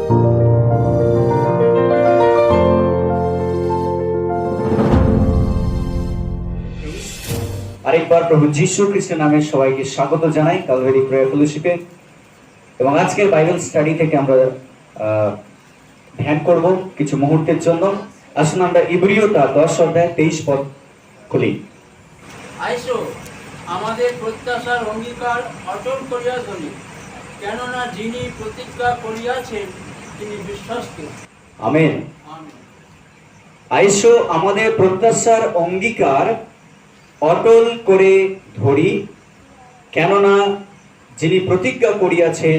আরেকবার প্রভু যীশু খ্রিস্টের নামে সবাইকে স্বাগত জানাই ক্যালভারি প্রেয়ার ফেলোশিপে। এবং আজকের বাইবেল স্টাডি থেকে আমরা ধ্যান করব কিছু মুহূর্তের জন্য। আসুন আমরা ইব্রিয় 10 পদ খুলি। আইসো আমাদের প্রত্যাশার অঙ্গীকার অটল করিয়া ধরি, কেননা যিনি প্রতিজ্ঞা করিয়াছেন তিনি বিশ্বস্ত। আমেন। আইসো আমাদের প্রত্যাশার অঙ্গীকার অটল করে ধরি, কেননা যিনি প্রতিজ্ঞা করিয়াছেন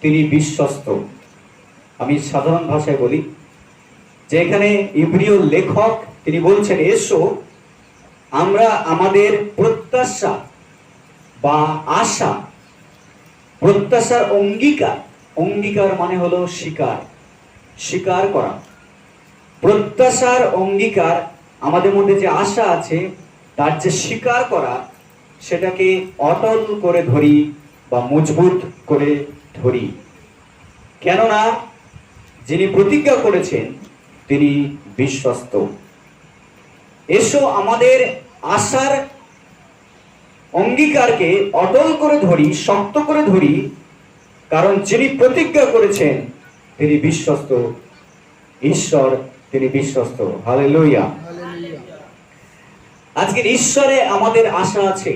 তিনি বিশ্বস্ত। আমি সাধারণ ভাষায় বলি যে এখানে ইব্রিয় লেখক তিনি বলছেন, এসো আমরা আমাদের প্রত্যাশা বা আশা, প্রত্যাশার অঙ্গীকার, অঙ্গীকার মানে হলো স্বীকার করা। প্রত্যাশার অঙ্গীকার আমাদের মধ্যে যে আশা আছে তার যে স্বীকার করা, সেটাকে অটল করে ধরি বা মজবুত করে ধরি, কেননা যিনি প্রতিজ্ঞা করেছেন তিনি বিশ্বস্ত। এসো আমাদের আশার অঙ্গীকারকে অটল করে ধরি, শক্ত করে ধরি, কারণ যিনি প্রতিজ্ঞা করেছেন তিনি বিশ্বস্ত। ঈশ্বর তিনি বিশ্বস্ত। হালেলুয়া। আজকের ঈশ্বরে আমাদের আশা আছে।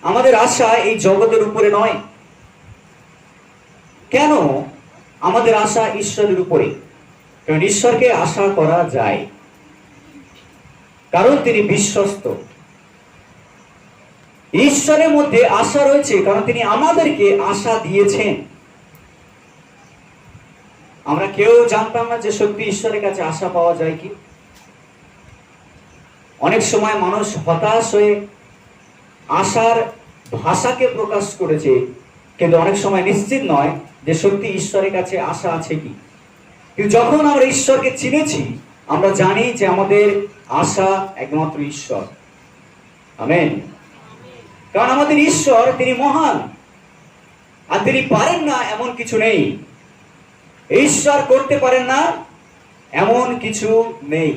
আমাদের আশা এই জগতের উপরে নয়। কেন আমাদের আশা ঈশ্বরের উপরে? কারণ ঈশ্বরকে আশা করা যায়, কারণ তিনি বিশ্বস্ত। ঈশ্বরের মধ্যে আশা রয়েছে কারণ তিনি আমাদেরকে আশা দিয়েছেন। আমরা কেউ জানতাম না যে সত্যি ঈশ্বরের কাছে আশা পাওয়া যায় কি। অনেক সময় মানুষ হতাশ হয়ে আশার ভাষাকে প্রকাশ করেছে, কিন্তু অনেক সময় নিশ্চিত নয় যে সত্যি ঈশ্বরের কাছে আশা আছে কি। কিন্তু যখন আমরা ঈশ্বরকে চিনেছি, আমরা জানি যে আমাদের আশা একমাত্র ঈশ্বর। আমেন। কারণ আমাদের ঈশ্বর তিনি মহান, আর তিনি পারেন না এমন কিছু নেই। ঈশ্বর করতে পারেন না এমন কিছু নেই।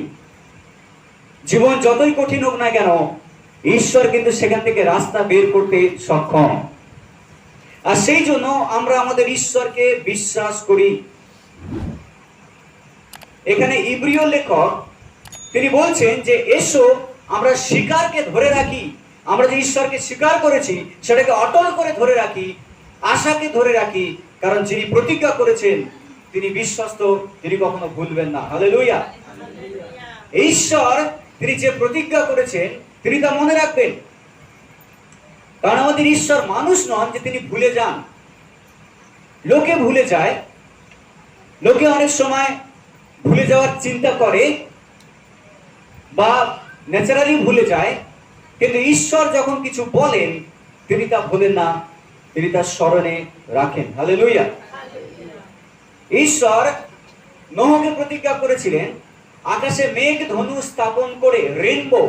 জীবন যতই কঠিন হোক না কেন, ঈশ্বর কিন্তু সেখান থেকে রাস্তা বের করতে সক্ষম। আর সেই জন্য আমরা আমাদের ঈশ্বরকে বিশ্বাস করি। এখানে ইব্রিয় লেখক তিনি বলছেন যে এসো আমরা স্বীকারকে ধরে রাখি। আমরা যে ঈশ্বরকে স্বীকার করেছি সেটাকে অটল করে ধরে রাখি, আশাকে ধরে রাখি, কারণ যিনি প্রতিজ্ঞা করেছেন তিনি বিশ্বস্ত, তিনি কখনো ভুলবেন না। হালেলুয়া। ঈশ্বর তিনি যে প্রতিজ্ঞা করেছেন তিনি তা মনে রাখবেন। কারণ আমাদের ঈশ্বর মানুষ নন যে তিনি ভুলে যান। লোকে ভুলে যায়, লোকে অনেক সময় ভুলে যাওয়ার চিন্তা করে বা ন্যাচারালি ভুলে যায়, কিন্তু ঈশ্বর যখন কিছু বলেন তিনি তা ভুলেন না, তিনি তা স্মরণে রাখেন। হালেলুয়া। ঈশ্বর নোহকে প্রতিজ্ঞা করেছিলেন, আকাশে মেঘ ধনু স্থাপন করে, রেইনবো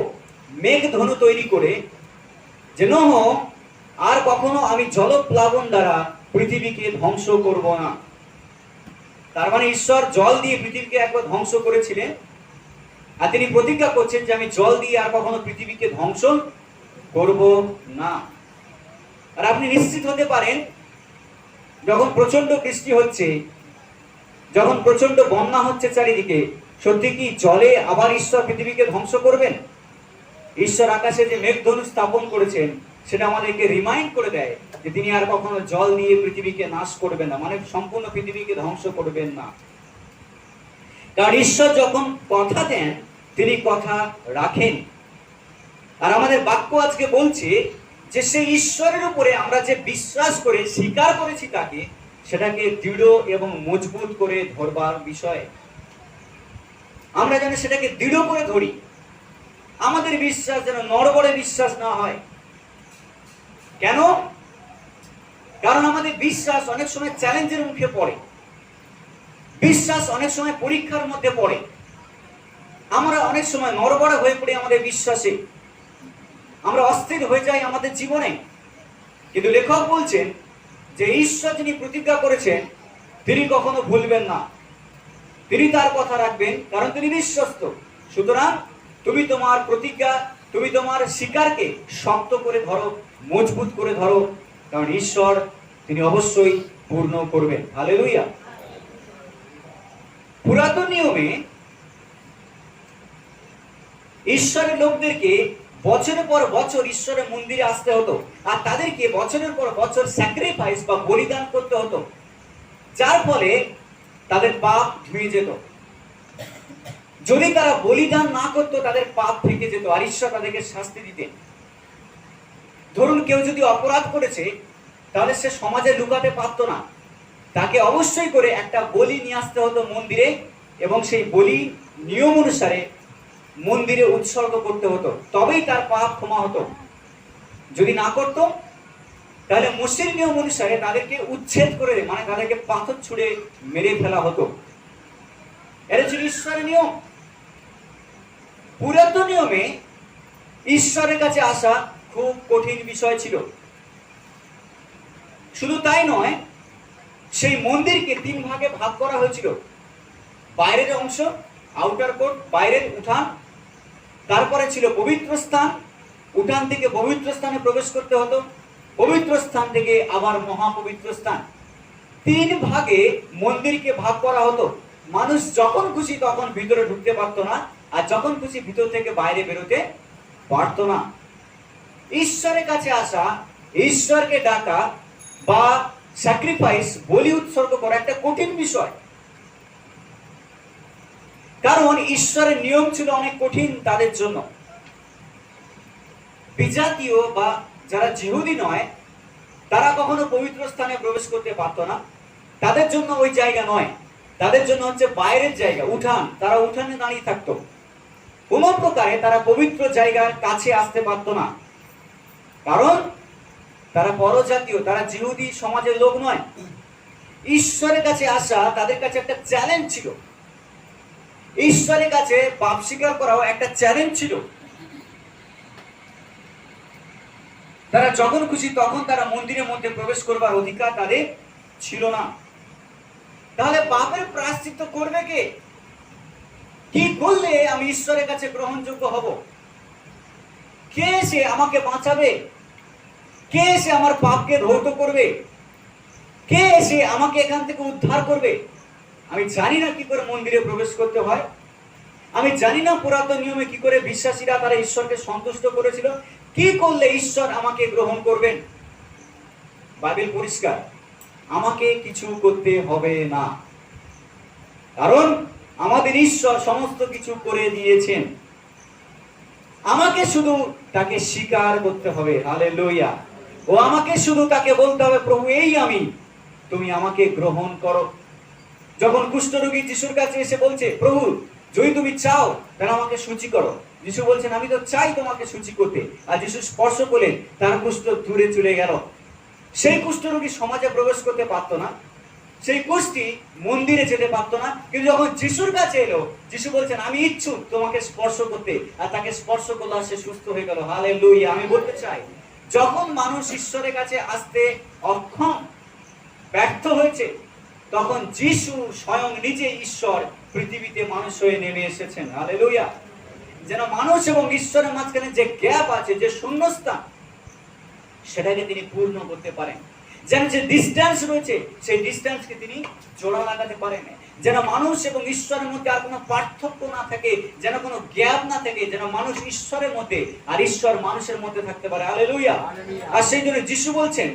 মেঘ ধনু তৈরি করে, যে নোহ আর কখনো আমি জলপ্লাবন দ্বারা পৃথিবীকে ধ্বংস করব না। তার মানে ঈশ্বর জল দিয়ে পৃথিবীকে একবার ধ্বংস করেছিলেন, আর তিনি প্রতিজ্ঞা করছেন যে আমি জল দিয়ে আর কখনো পৃথিবীকে ধ্বংস করব না। আর আপনি নিশ্চিত হতে পারেন, যখন প্রচন্ড বৃষ্টি হচ্ছে, যখন প্রচন্ড বন্যা হচ্ছে চারিদিকে, সত্যি কি জলে আবার ঈশ্বর পৃথিবীকে ধ্বংস করবেন? ঈশ্বর আকাশে যে মেঘধনু স্থাপন করেছেন সেটা আমাদেরকে রিমাইন্ড করে দেয় যে তিনি আর কখনো জল দিয়ে পৃথিবীকে নাশ করবেন না, মানে সম্পূর্ণ পৃথিবীকে ধ্বংস করবেন না। কারণ ঈশ্বর যখন কথা দেন তিনি কথা রাখেন। আর আমাদের বাক্য আজকে বলছে যে সেই ঈশ্বরের উপরে আমরা যে বিশ্বাস করে স্বীকার করেছি তাকে, সেটাকে দৃঢ় এবং মজবুত করে ধরবার বিষয়। আমরা যেন সেটাকে দৃঢ় করে ধরি। আমাদের বিশ্বাস যেন নড়বড়ে বিশ্বাস না হয়। কেন? কারণ আমাদের বিশ্বাস অনেক সময় চ্যালেঞ্জের মুখে পড়ে, বিশ্বাস অনেক সময় পরীক্ষার মধ্যে পড়ে। আমরা অনেক সময় নড়বড়ে হয়ে পড়ি আমাদের বিশ্বাসে, আমরা অস্থির হয়ে যাই আমাদের জীবনে। কিন্তু লেখক বলছেন যে ঈশ্বর যিনি প্রতিজ্ঞা করেছেন তিনি কখনো ভুলবেন না, তিনি তার কথা রাখবেন, কারণ তিনি বিশ্বস্ত। সুতরাং তুমি তোমার প্রতিজ্ঞা, তুমি তোমার শিকারকে শক্ত করে ধরো, মজবুত করে ধরো, কারণ ঈশ্বর তিনি অবশ্যই পূর্ণ করবেন। হালেলুয়া। পুরাতন নিয়মে ঈশ্বরের লোকদেরকে বছরের পর বছর ঈশ্বরের মন্দিরে আসতে হতো, আর তাদেরকে বছরের পর বছর স্যাক্রিফাইস বা বলিদান করতে হতো, যার ফলে তাদের পাপ ধুয়ে যেত। যদি তারা বলিদান না করতো তাদের পাপ থেকে যেত, আর ঈশ্বর তাদেরকে শাস্তি দিতেন। ধরুন কেউ যদি অপরাধ করেছে, তাহলে সে সমাজে লুকাতে পারতো না, তাকে অবশ্যই করে একটা বলি নিয়ে আসতে হতো মন্দিরে, এবং সেই বলি নিয়ম অনুসারে মন্দিরে উৎসর্গ করতে হতো, তবেই তার পাপ ক্ষমা হতো। যদি না করতো তাহলে মুসলিম নিয়ম অনুসারে তাদেরকে উচ্ছেদ করে, মানে তাদেরকে পাথর ছুঁড়ে মেরে ফেলা হতো। এটা ছিল ঈশ্বরের নিয়ম। পুরাতন নিয়মে ঈশ্বরের কাছে আসা খুব কঠিন বিষয় ছিল। শুধু তাই নয়, সেই মন্দিরকে 3 ভাগে ভাগ করা হয়েছিল। বাইরের অংশ, আউটার কোর্ট, বাইরের উঠান, তারপরে ছিল পবিত্র স্থান, উঠান থেকে পবিত্র স্থানে প্রবেশ করতে হতো, পবিত্র স্থান থেকে আবার মহাপবিত্র স্থান। 3 ভাগে মন্দিরকে ভাগ করা হতো। মানুষ যখন খুশি তখন ভিতরে ঢুকতে পারতো না, আর যখন খুশি ভিতর থেকে বাইরে বেরোতে পারতো না। ঈশ্বরের কাছে আসা, ঈশ্বরকে ডাকা বা স্যাক্রিফাইস, বলি উৎসর্গ করা একটা কঠিন বিষয়, কারণ ঈশ্বরের নিয়ম ছিল অনেক কঠিন তাদের জন্য। বিজাতীয় বা যারা জিহুদি নয়, তারা কখনো পবিত্র স্থানে প্রবেশ করতে পারতো না। তাদের জন্য ওই জায়গা নয়, তাদের জন্য হচ্ছে বাইরের জায়গা, উঠান। তারা উঠানে দাঁড়িয়ে থাকতো, কোনো প্রকারে তারা পবিত্র জায়গার কাছে আসতে পারতো না, কারণ তারা পরজাতীয়, তারা জিহুদি সমাজের লোক নয়। ঈশ্বরের কাছে আসা তাদের কাছে একটা চ্যালেঞ্জ ছিল। ঈশ্বরের কাছে পাপ স্বীকার করাও একটা চ্যালেঞ্জ ছিল। তারা যখন খুশি তখন তারা মন্দিরের মধ্যে প্রবেশ করবার অধিকার তাদের ছিল না। তাহলে পাপের প্রায়শ্চিত্ত করবে কে? কি করলে আমি ঈশ্বরের কাছে গ্রহণযোগ্য হব? কে এসে আমাকে বাঁচাবে? কে এসে আমার পাপকে ধৌত করবে? কে এসে আমাকে এখান থেকে উদ্ধার করবে? আমি জানি না কি করে মন্দিরে প্রবেশ করতে হয়। আমি জানি না পুরাতন নিয়মে কি করে বিশ্বাসীরা তারা ঈশ্বরকে সন্তুষ্ট করেছিল। কি করলে ঈশ্বর আমাকে গ্রহণ করবেন? বাইবেল পরিষ্কার, আমাকে কিছু করতে হবে না, কারণ আমাদের ঈশ্বর সমস্ত কিছু করে দিয়েছেন। আমাকে শুধু তাকে স্বীকার করতে হবে। হালেলুয়া। ও আমাকে শুধু তাকে বলতে হবে, প্রভু এই আমি, তুমি আমাকে গ্রহণ করো। যখন কুষ্ঠরোগী যিশুর কাছে এসে বলছে, প্রভু যদি তুমি চাও তাহলে আমাকে সূচি করো, যিশু বলছেন আমি তো চাই তোমাকে সূচি করতে, আর যিশু স্পর্শ করলেন, তার কুষ্ঠ দূরে চলে গেল। সেই কুষ্ঠরোগী সমাজে প্রবেশ করতে পারতো না, সেই কুষ্ঠী মন্দিরে যেতে পারতো না, কিন্তু যখন যিশুর কাছে এলো, যিশু বলছেন আমি ইচ্ছুক তোমাকে স্পর্শ করতে, আর তাকে স্পর্শ করলো, সে সুস্থ হয়ে গেল। হালেলুয়া। আমি বলতে চাই, যখন মানুষ ঈশ্বরের কাছে আসতে অক্ষম, ব্যর্থ হয়েছে, তখন যিশু স্বয়ং নিজে ঈশ্বর পৃথিবীতে মানুষ হয়ে নেমে এসেছেন। হালেলুয়া। যেন মানুষ এবং ঈশ্বরের মাঝখানে যে গ্যাপ আছে, যে শূন্যস্থান, সেটাকে তিনি পূর্ণ করতে পারেন। যেন যে ডিস্টেন্স রয়েছে, সেই ডিস্টেন্সকে তিনি জোড়া লাগাতে পারেন। যেন মানুষ এবং ঈশ্বরের মধ্যে আর কোনো পার্থক্য না থাকে, যেন কোনো গ্যাপ না থাকে, যেন মানুষ ঈশ্বরের মধ্যে আর ঈশ্বর মানুষের মধ্যে থাকতে পারে। হালেলুয়া। আর সেই জন্য যিশু বলছেন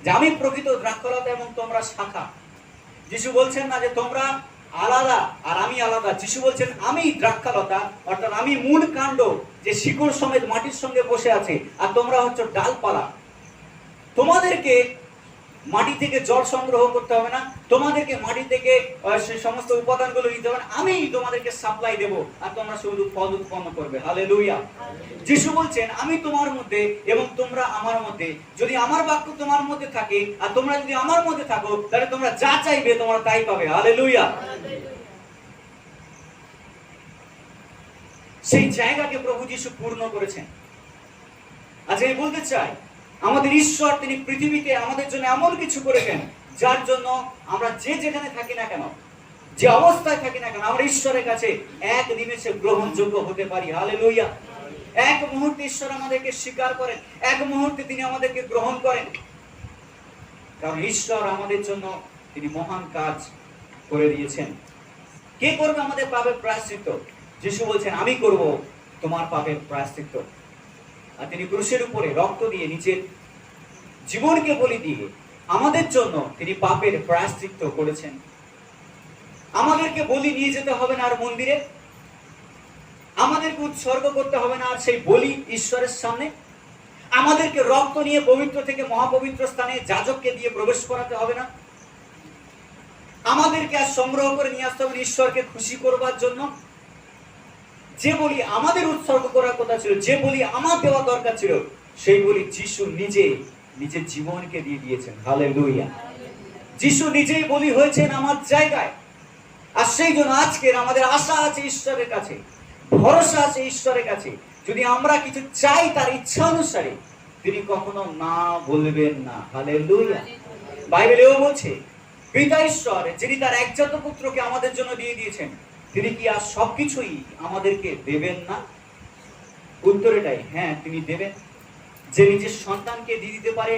যে আমি প্রকৃত দ্রাক্ষালতা এবং তোমরা শাখা। যিশু বলছেন না যে তোমরা আলাদা আর আমি আলাদা। যিশু বলছেন আমি দ্রাক্ষালতা, অর্থাৎ আমি মূল কাণ্ড, যে শিকড় সমেত মাটির সঙ্গে বসে আছে, আর তোমরা হচ্ছে ডালপালা। তোমাদেরকে মাটি থেকে জল সংগ্রহ করতে হবে না, তোমাদেরকে মাটি থেকে সেই সমস্ত উপাদানগুলো নিতে হবে না, আমি তোমাদেরকে সাপ্লাই দেব, আর তোমরা শুধু ফল উৎপন্ন করবে। হালেলুয়া। যিশু বলছেন আমি তোমার মধ্যে এবং তোমরা আমার মধ্যে, যদি আমার বাক্য তোমার মধ্যে থাকে আর তোমরা যদি আমার মধ্যে থাকো, তাহলে তোমরা যা চাইবে তোমরা তাই পাবে। হালেলুয়া। সেই জায়গাকে প্রভু যিশু পূর্ণ করেছেন। আজ আমি বলতে চাই, আমাদের ঈশ্বর তিনি পৃথিবীতে আমাদের জন্য এমন কিছু করেছেন যার জন্য আমরা যে যেখানে থাকি না কেন, যে অবস্থায় থাকি না কেন, আমরা ঈশ্বরের কাছে এক নিমেষে গ্রহণযোগ্য হতে পারি। হালেলুয়া। এক মুহূর্তে ঈশ্বর আমাদেরকে স্বীকার করেন, এক মুহূর্তে তিনি আমাদেরকে গ্রহণ করেন, কারণ ঈশ্বর আমাদের জন্য তিনি মহান কাজ করে দিয়েছেন। কে করবে আমাদের পাপের প্রায়শ্চিত্ত? যিশু বলছেন, আমি করব তোমার পাপের প্রায়শ্চিত্ত। আর তিনি ক্রুশের উপরে রক্ত দিয়ে নিজের জীবনকে বলি দিয়ে আমাদের জন্য তিনি পাপের প্রায়শ্চিত্ত করেছেন। আমাদেরকে বলি নিয়ে যেতে হবে না আর মন্দিরে, আমাদেরকে উৎসর্গ করতে হবে না আর সেই বলি ঈশ্বরের সামনে, আমাদেরকে রক্ত নিয়ে পবিত্র থেকে মহাপবিত্র স্থানে যাজককে দিয়ে প্রবেশ করাতে হবে না, আমাদেরকে আর সংগ্রহ করে নিয়ে আসতে হবে ঈশ্বরকে খুশি করবার জন্য। যে বলি আমাদের উৎসর্গ করার কথা ছিল, যে বলি আমার দেওয়া দরকার ছিল, সেই বলি যিশু নিজে নিজের জীবনকে দিয়ে দিয়েছেন। হালেলুয়া। যিশু নিজেই বলি হয়েছেন আমার জায়গায়। আর সেই জন্য আজকের আমাদের আশা আছে ঈশ্বরের কাছে, ভরসা আছে ঈশ্বরের কাছে। যদি আমরা কিছু চাই তার ইচ্ছা অনুসারে, তিনি কখনো না বলবেন না। হালেলুয়া। বাইবেলেও বলছে, পিতা ঈশ্বর যিনি তার একজাত পুত্রকে আমাদের জন্য দিয়ে দিয়েছেন, তিনি কি আর সবকিছুই আমাদেরকে দেবেন না? উত্তর এটাই, হ্যাঁ তিনি দেবেন। যে নিজের সন্তানকে দিয়ে দিতে পারে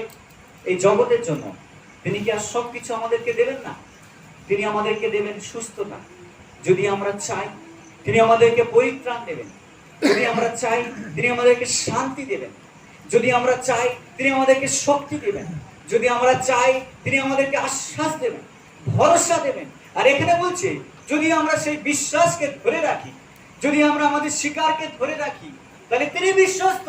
এই জগতের জন্য, তিনি কি আর সবকিছু আমাদেরকে দেবেন না? তিনি আমাদেরকে দেবেন সুস্থতা যদি আমরা চাই, তিনি আমাদেরকে পরিত্রাণ দেবেন যদি আমরা চাই, তিনি আমাদেরকে শান্তি দেবেন যদি আমরা চাই, তিনি আমাদেরকে শক্তি দেবেন যদি আমরা চাই, তিনি আমাদেরকে আশ্বাস দেবেন, ভরসা দেবেন। আর এখানে বলছে, যদি আমরা সেই বিশ্বাসকে ধরে রাখি, যদি আমরা আমাদের স্বীকারকে ধরে রাখি, তাহলে তিনি বিশ্বস্ত,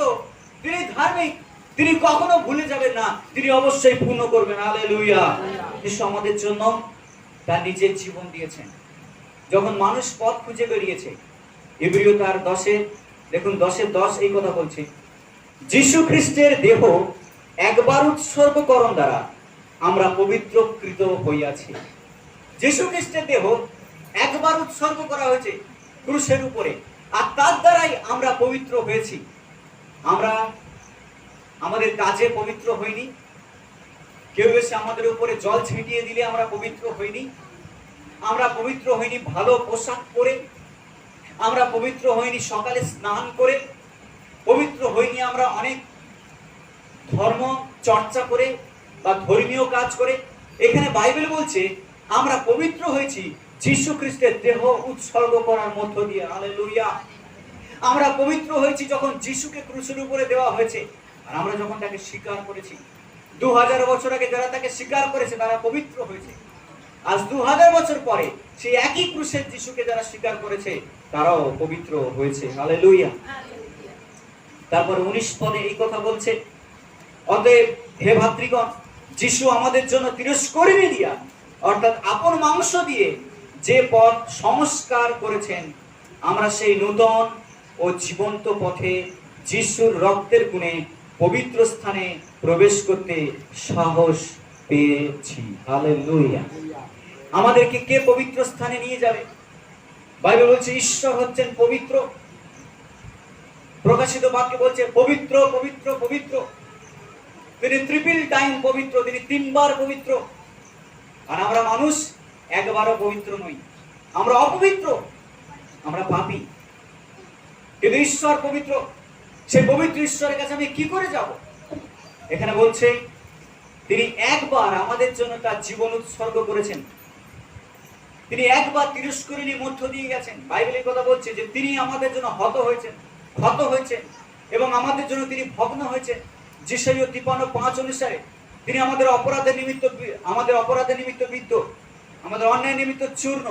তিনি ধার্মিক, তিনি কখনো ভুলে যাবেন না, তিনি অবশ্যই পূর্ণ করবেন। হালেলুয়া। যিশু আমাদের জন্য তার নিজের জীবন দিয়েছেন। যখন মানুষ পথ খুঁজে বেরিয়েছে, ইব্রিয় তার 10 দেখুন 10:10 এই কথা বলছে, যিশু খ্রিস্টের দেহ একবার উৎসর্গকরণ দ্বারা আমরা পবিত্রকৃত হইয়াছি। যিশু খ্রিস্টের দেহ একবার উৎসর্গ করা হয়েছে ক্রুশের উপরে, আর তার দ্বারাই আমরা পবিত্র হয়েছি। আমরা আমাদের কাজে পবিত্র হইনি, কেউ এসে আমাদের উপরে জল ছিটিয়ে দিলে আমরা পবিত্র হইনি, আমরা পবিত্র হইনি ভালো পোশাক পরে, আমরা পবিত্র হইনি সকালে স্নান করে, পবিত্র হইনি আমরা অনেক ধর্ম চর্চা করে বা ধর্মীয় কাজ করে। এখানে বাইবেল বলছে আমরা পবিত্র হয়েছি যিশু খ্রিস্টের দেহ উৎসর্গ করার মধ্য দিয়ে। হালেলুয়া। আমরা পবিত্র হয়েছি যখন যিশুকে ক্রুশের উপরে দেওয়া হয়েছে, আর আমরা যখন তাকে স্বীকার করেছি। 2000 বছর আগে যারা তাকে স্বীকার করেছে তারা পবিত্র হয়েছে। আজ 2000 বছর পরে সেই একই ক্রুশের যিশুকে যারা স্বীকার করেছে তারাও পবিত্র হয়েছে। হালেলুয়া। তারপর 19 পদে এই কথা বলছে, অতএব হে ভাতৃগণ, যিশু আমাদের জন্য তিরস্কারিণী দিয়া, অর্থাৎ আপন মাংস দিয়ে যে পথ সংস্কার করেছেন, আমরা সেই নূতন ও জীবন্ত পথে যিশুর রক্তের গুণে পবিত্র স্থানে প্রবেশ করতে সাহস পেয়েছি। হালেলুয়া। আমাদেরকে কে পবিত্র স্থানে নিয়ে যাবে? বাইবেল বলছে ঈশ্বর হচ্ছেন পবিত্র। প্রকাশিত বাক্যে বলছে পবিত্র পবিত্র পবিত্র। তিনি ট্রিপল টাইম পবিত্র, তিনি 3 বার পবিত্র। আর আমরা মানুষ একবারও পবিত্র নই, আমরা অপবিত্র, আমরা পাপী। কিন্তু ঈশ্বর পবিত্র, সেই পবিত্র ঈশ্বরের কাছে আমি কি করে যাব? এখানে বলছে তিনি একবার আমাদের জন্য তার জীবন উৎসর্গ করেছেন, তিনি একবার তিরস্কারিণীর মধ্য দিয়ে গেছেন। বাইবেলের কথা বলছে যে তিনি আমাদের জন্য হত হয়েছেন, ক্ষত হয়েছেন, এবং আমাদের জন্য তিনি ভগ্ন হয়েছেন। যেসাইয় 53:5 অনুসারে তিনি আমাদের অপরাধের নিমিত্ত বিদ্ধ, আমাদের অন্যায় নিমিত্ত চূর্ণ,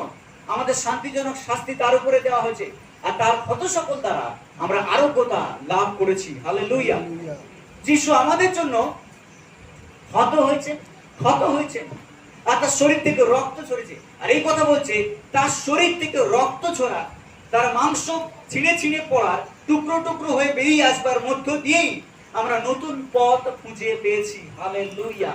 আমাদের শান্তিজনক শাস্তি তার উপরে দেওয়া হয়েছে, আর তার ক্ষত সকল দ্বারা আমরা আরোগ্যতা লাভ করেছি। হালেলুয়া। যিশু আমাদের জন্য ক্ষত হয়েছে, আর তার শরীর থেকে রক্ত ঝরেছে। আর এই কথা বলছে তার শরীর থেকে রক্ত ঝরা, তার মাংস ছিঁড়ে ছিঁড়ে পড়ার, টুকরো টুকরো হয়ে বেরিয়ে আসবার মধ্য দিয়েই আমরা নতুন পথ খুঁজে পেয়েছি। হালেলুয়া।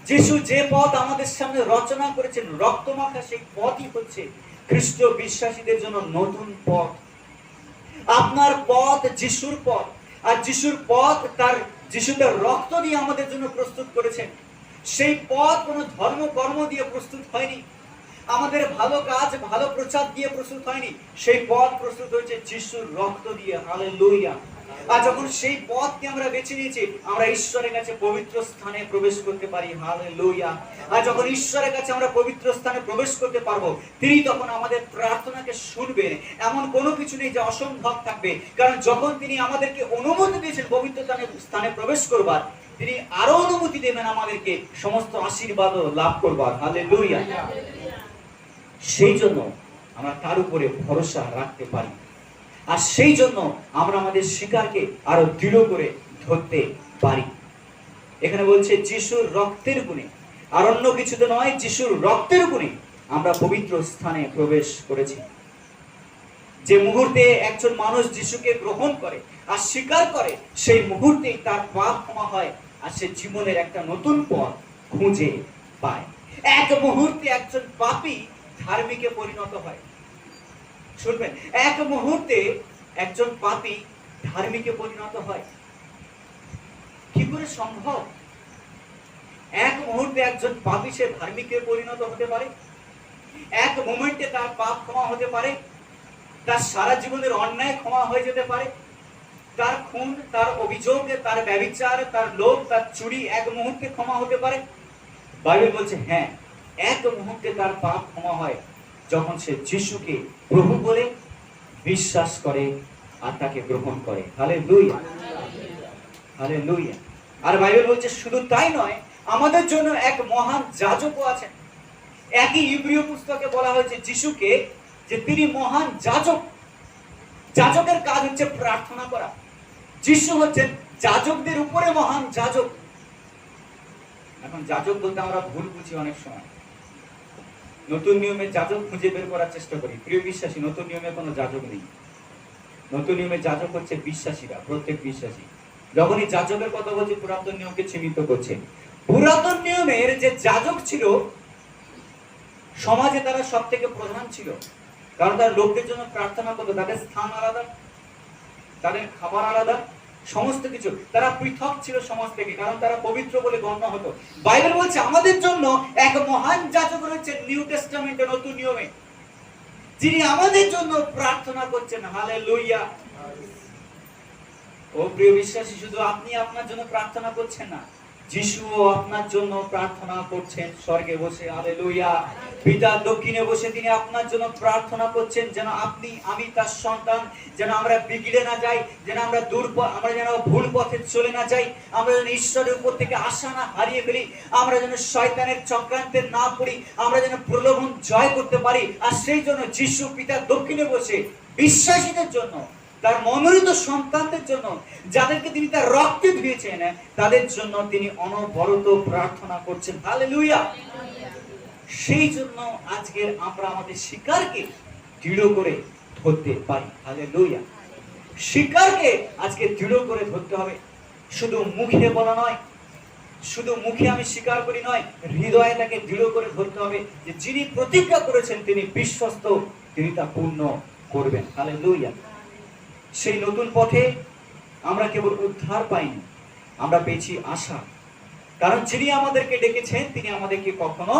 যিশু যে পথ আমাদের সামনে রচনা করেছেন রক্তমাখা, সেই পথই হচ্ছে খ্রিস্ট বিশ্বাসীদের জন্য নতুন পথ। আপনার পথ যিশুর পথ, আর যিশুর পথ যিশু তার রক্ত দিয়ে আমাদের জন্য প্রস্তুত করেছেন। সেই পথ কোনো ধর্ম কর্ম দিয়ে প্রস্তুত হয়নি, আমাদের ভালো কাজ ভালো প্রচার দিয়ে প্রস্তুত হয়নি। সেই পথ প্রস্তুত হয়েছে যিশুর রক্ত দিয়ে। হালেলুয়া। আর যখন সেই পথকে আমরা বেছে নিয়েছি, আমরা ঈশ্বরের কাছে পবিত্র স্থানে প্রবেশ করতে পারি। হালেলুয়া। আর যখন ঈশ্বরের কাছে আমরা পবিত্র স্থানে প্রবেশ করতে পারবো, তিনি তখন আমাদের প্রার্থনাকে শুনবেন। এমন কোনো কিছু নেই যে অসম্ভব থাকবে, কারণ যখন তিনি আমাদেরকে অনুমতি দিয়েছেন পবিত্র স্থানে প্রবেশ করবার, তিনি আরো অনুমতি দেবেন আমাদেরকে সমস্ত আশীর্বাদও লাভ করবার। হালেলুয়া। সেই জন্য আমরা তার উপরে ভরসা রাখতে পারি, আর সেই জন্য আমরা আমাদের শিকারকে আরো দৃঢ় করে ধরতে পারি। এখানে বলছে যিশুর রক্তের গুণে, আর অন্য কিছুতে নয়, যিশুর রক্তের গুণে আমরা পবিত্র স্থানে প্রবেশ করেছি। যে মুহূর্তে একজন মানুষ যিশুকে গ্রহণ করে আর স্বীকার করে, সেই মুহূর্তেই তার পাপ ক্ষমা হয়, আর সে জীবনের একটা নতুন পথ খুঁজে পায়। এক মুহূর্তে একজন পাপী ধার্মিকে পরিণত হয়। শুনবেন, এক মুহূর্তে একজন পাপী ধার্মিকে পরিণত হয়। কি করে সম্ভব? এক মুহূর্তে একজন পাপী সে ধার্মিকে পরিণত হতে পারে? এক মোমেন্টে তার পাপ ক্ষমা হতে পারে, তার সারা জীবনের অন্যায় ক্ষমা হয়ে যেতে পারে, তার খুন, তার অভিযোগ, তার ব্যভিচার, তার লোভ, তার চুরি এক মুহূর্তে ক্ষমা হতে পারে? বাইবেল বলছে হ্যাঁ, এক মুহূর্তে তার পাপ ক্ষমা হয় যখন সে যিশুকে প্রভু বলে বিশ্বাস করে আর তাকে গ্রহণ করে। Hallelujah, hallelujah. আর বাইবেল বলছে শুধু তাই নয়, আমাদের জন্য এক মহান যাজকও আছেন। একই ইব্রিয় পুস্তকে বলা হয়েছে যিশুকে যে তিনি মহান যাজক। যাজকের কাজ হচ্ছে প্রার্থনা করা। যিশু হচ্ছেন যাজকদের উপরে মহান যাজক। এখন যাজক বলতে আমরা ভুল বুঝি অনেক সময়। নতুন নিয়মে যাজক খুঁজে বের করার চেষ্টা করি। প্রিয় বিশ্বাসী, নতুন নিয়মে কোনো যাজক নেই। নতুন নিয়মে যাজক হচ্ছে বিশ্বাসীরা, প্রত্যেক বিশ্বাসী। যখনই যাজকের কথা বলছি, পুরাতন নিয়মকে চিহ্নিত করছে। পুরাতন নিয়মের যে যাজক ছিল, সমাজে তারা সব থেকে প্রধান ছিল, কারণ তারা লোকদের জন্য প্রার্থনা করতো। তাদের স্থান আলাদা, তাদের খাবার আলাদা, সমস্ত কিছু। তারা পৃথক ছিল সমাজ থেকে, কারণ তারা পবিত্র বলে গণ্য হতো। বাইবেল বলছে আমাদের জন্য এক মহান যাজক রয়েছে নিউ টেস্টামেন্টে, নতুন নিয়মে, যিনি আমাদের জন্য প্রার্থনা করছেন। হালেলুয়া। ও প্রিয় বিশ্বাসী, শুধু আপনি আপনার জন্য প্রার্থনা করছেন না, যিশুও আপনার জন্য প্রার্থনা করছেন স্বর্গে বসে। হালেলুয়া। পিতা দক্ষিণে বসে তিনি আপনার জন্য প্রার্থনা করছেন যেন আপনি, আমি তার সন্তান, যেন আমরা বিগড়ে না যাই, যেন আমরা আমরা যেন ভুল পথে চলে না যাই, আমরা যেন ঈশ্বরের উপর থেকে আশা না হারিয়ে ফেলি, আমরা যেন শয়তানের চক্রান্তে না পড়ি, আমরা যেন প্রলোভন জয় করতে পারি। আর সেই জন্য যিশু পিতা দক্ষিণে বসে বিশ্বাসীদের জন্য, তার মনোনীত সন্তানদের জন্য, যাদেরকে তিনি তার রক্তে ধুয়েছেন, তাদের জন্য তিনি অনবরত প্রার্থনা করছেন। হালেলুয়া। সেই জন্য আজকের আমরা আমাদের শিকারকে দৃঢ় করে ধরতে পারি। হালেলুয়া। শিকারকে আজকে দৃঢ় করে ধরতে হবে। শুধু মুখে বলা নয়, শুধু মুখে আমি স্বীকার করি নয়, হৃদয়ে তাকে দৃঢ় করে ধরতে হবে যে যিনি প্রতিজ্ঞা করেছেন তিনি বিশ্বস্ত, তিনি তা পূর্ণ করবেন। হালেলুয়া। সেই নতুন পথে আমরা কেবল উদ্ধার পাইনি, আমরা পেয়েছি আশা। কারণ যিনি আমাদেরকে ডেকেছেন তিনি আমাদেরকে কখনো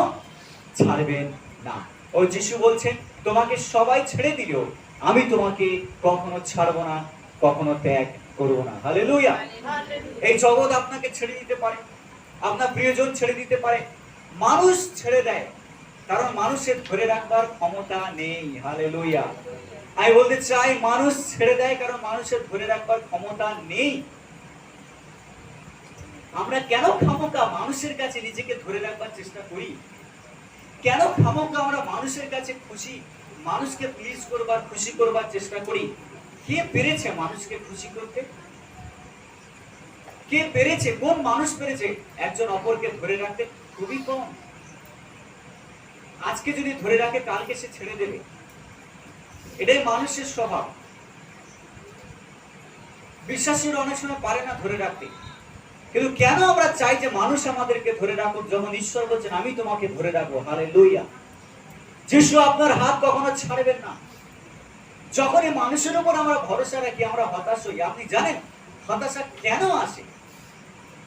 ছাড়বেন না। ও যিশু বলছেন তোমাকে সবাই ছেড়ে দিলেও আমি তোমাকে কখনো ছাড়বো না, কখনো ত্যাগ করবো না। হালেলুয়া। এই জগৎ আপনাকে ছেড়ে দিতে পারে, আপনার প্রিয়জন ছেড়ে দিতে পারে, মানুষ ছেড়ে দেয়, কারণ মানুষের ধরে রাখবার ক্ষমতা নেই। হালেলুয়া। আমি বলতে চাই মানুষ ছেড়ে দেয় কারণ মানুষের ধরে রাখবার ক্ষমতা নেই। আমরা কেন খামোকা মানুষের কাছে নিজেকে ধরে রাখবার চেষ্টা করি? কেন খামোকা আমরা মানুষের কাছে খুশি, মানুষকে প্লিজ করবার, খুশি করবার চেষ্টা করি? কে পেরেছে মানুষকে খুশি করতে? কে পেরেছে? কোন মানুষ পেরেছে একজন অপরকে ধরে রাখতে? খুবই কম। আজকে যদি ধরে রাখে কালকে সে ছেড়ে দেবে, এটাই মানুষের স্বভাব। বিশ্বাসীরা অনেক সময় পারে না ধরে রাখতে, কিন্তু কেন আমরা চাই যে মানুষ আমাদেরকে ধরে রাখুক, যখন ঈশ্বর বলছেন আমি তোমাকে ধরে রাখবো। হালেলুয়া। যিশু আপনার হাত কখনো ছাড়বেন না। যখনই মানুষের উপর আমরা ভরসা রাখি আমরা হতাশ হই। আপনি জানেন হতাশা কেন আসে?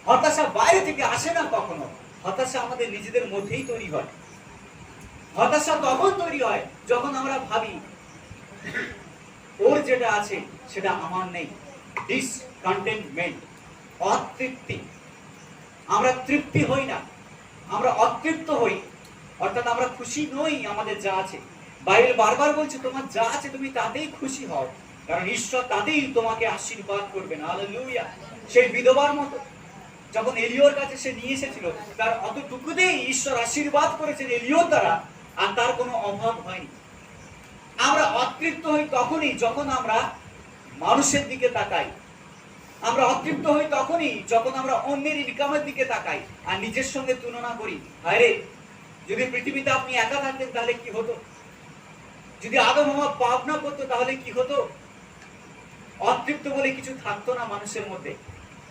হতাশা বাইরে থেকে আসে না কখনো, হতাশা আমাদের নিজেদের মধ্যেই তৈরি হয়। হতাশা তখন তৈরি হয় যখন আমরা ভাবি ওর যেটা আছে সেটা আমার নেই। ডিসকন্টেন্টমেন্ট, অতৃপ্তি। আমরা তৃপ্তি হই না, আমরা অতৃপ্ত হই, অর্থাৎ আমরা খুশি নই আমাদের যা আছে। বাইবেল বারবার বলছে তোমার যা আছে তুমি তাতেই খুশি হও, কারণ ঈশ্বর তাতেই তোমাকে আশীর্বাদ করবেন। হালেলুয়া। সেই বিধবার মতো যখন এলিয়র কাছে সে নিয়ে এসেছিল, তার অতটুকুতেই ঈশ্বর আশীর্বাদ করেছেন এলিয়র দ্বারা, আর তার কোনো অভাব হয়নি। আমরা অতৃপ্ত হই তখনই যখন আমরা মানুষের দিকে তাকাই। আমরা অতৃপ্ত হই তখনই যখন আমরা অন্যের ইনকামের দিকে তাকাই আর নিজের সঙ্গে তুলনা করি। আরে যদি পৃথিবীতে আপনি একা থাকতেন তাহলে কি হতো, যদি আদম হাওয়া পাপ না করতো তাহলে কি হতো। অতৃপ্ত বলে কিছু থাকতো না মানুষের মধ্যে।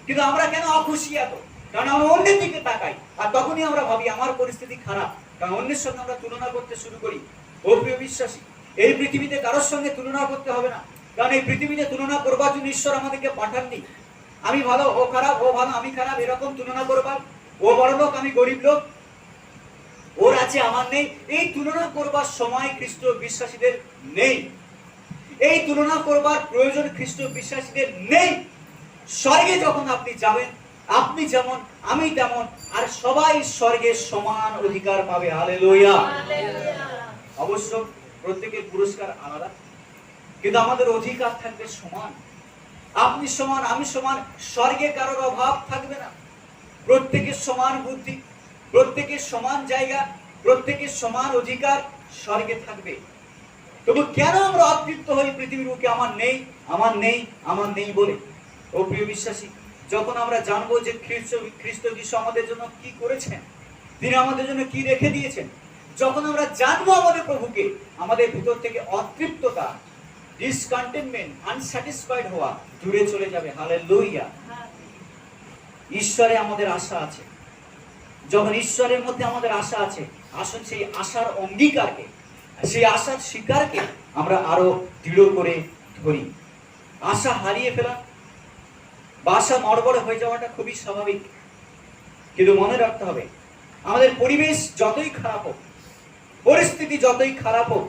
কিন্তু আমরা কেন অখুশি এত? কারণ আমরা অন্যের দিকে তাকাই, আর তখনই আমরা ভাবি আমার পরিস্থিতি খারাপ, কারণ অন্যের সঙ্গে আমরা তুলনা করতে শুরু করি। ও প্রিয় বিশ্বাসী, এই পৃথিবীতে কারোর সঙ্গে তুলনা করতে হবে না, কারণ এই পৃথিবীতে তুলনা করবার জন্য ঈশ্বর আমাদেরকে পাঠাননি। আমি ভালো ও খারাপ, ও ভালো আমি খারাপ, এরকম তুলনা করবার, ও বড় লোক আমি গরিব লোক, ওর আছে আমার নেই, এই তুলনা করবার সময় খ্রিস্ট বিশ্বাসীদের নেই। এই তুলনা করবার প্রয়োজন খ্রিস্ট বিশ্বাসীদের নেই। স্বর্গে যখন আপনি যাবেন, আপনি যেমন আমি তেমন, আর সবাই স্বর্গে সমান অধিকার পাবে। হালেলুয়া। অবশ্য প্রত্যেকের পুরস্কার আলাদা, কিন্তু আমাদের অধিকার থাকবে সমান। আপনি সমান, আমি সমান, স্বর্গে কারোর অভাব থাকবে না। প্রত্যেকের সমান বুদ্ধি, প্রত্যেকের সমান জায়গা, প্রত্যেকের সমান অধিকার স্বর্গে থাকবে। তবু কেন আমরা অতৃপ্ত হই পৃথিবীর বুকে আমার নেই, আমার নেই, আমার নেই বলে? ও প্রিয় বিশ্বাসী, যখন আমরা জানবো যে খ্রিস্ট যিশু আমাদের জন্য কি করেছেন, তিনি আমাদের জন্য কি রেখে দিয়েছেন, যখন আমরা জানবো আমাদের প্রভুকে, আমাদের ভিতর থেকে অতৃপ্ততা, ডিসকন্টেন্টমেন্ট, আনস্যাটিসফাইড হওয়া দূরে চলে যাবে। হালেলুয়া। ঈশ্বরে আমাদের আশা আছে। যখন ঈশ্বরের মধ্যে আমাদের আশা আছে, আসুন সেই আশার অঙ্গীকারকে, সেই আশার স্বীকারকে আমরা আরো দৃঢ় করে ধরি। আশা হারিয়ে ফেলা বা আশা নড়বড়ে হয়ে যাওয়াটা খুবই স্বাভাবিক, কিন্তু মনে রাখতে হবে আমাদের পরিবেশ যতই খারাপ হোক, পরিস্থিতি যতই খারাপ হোক,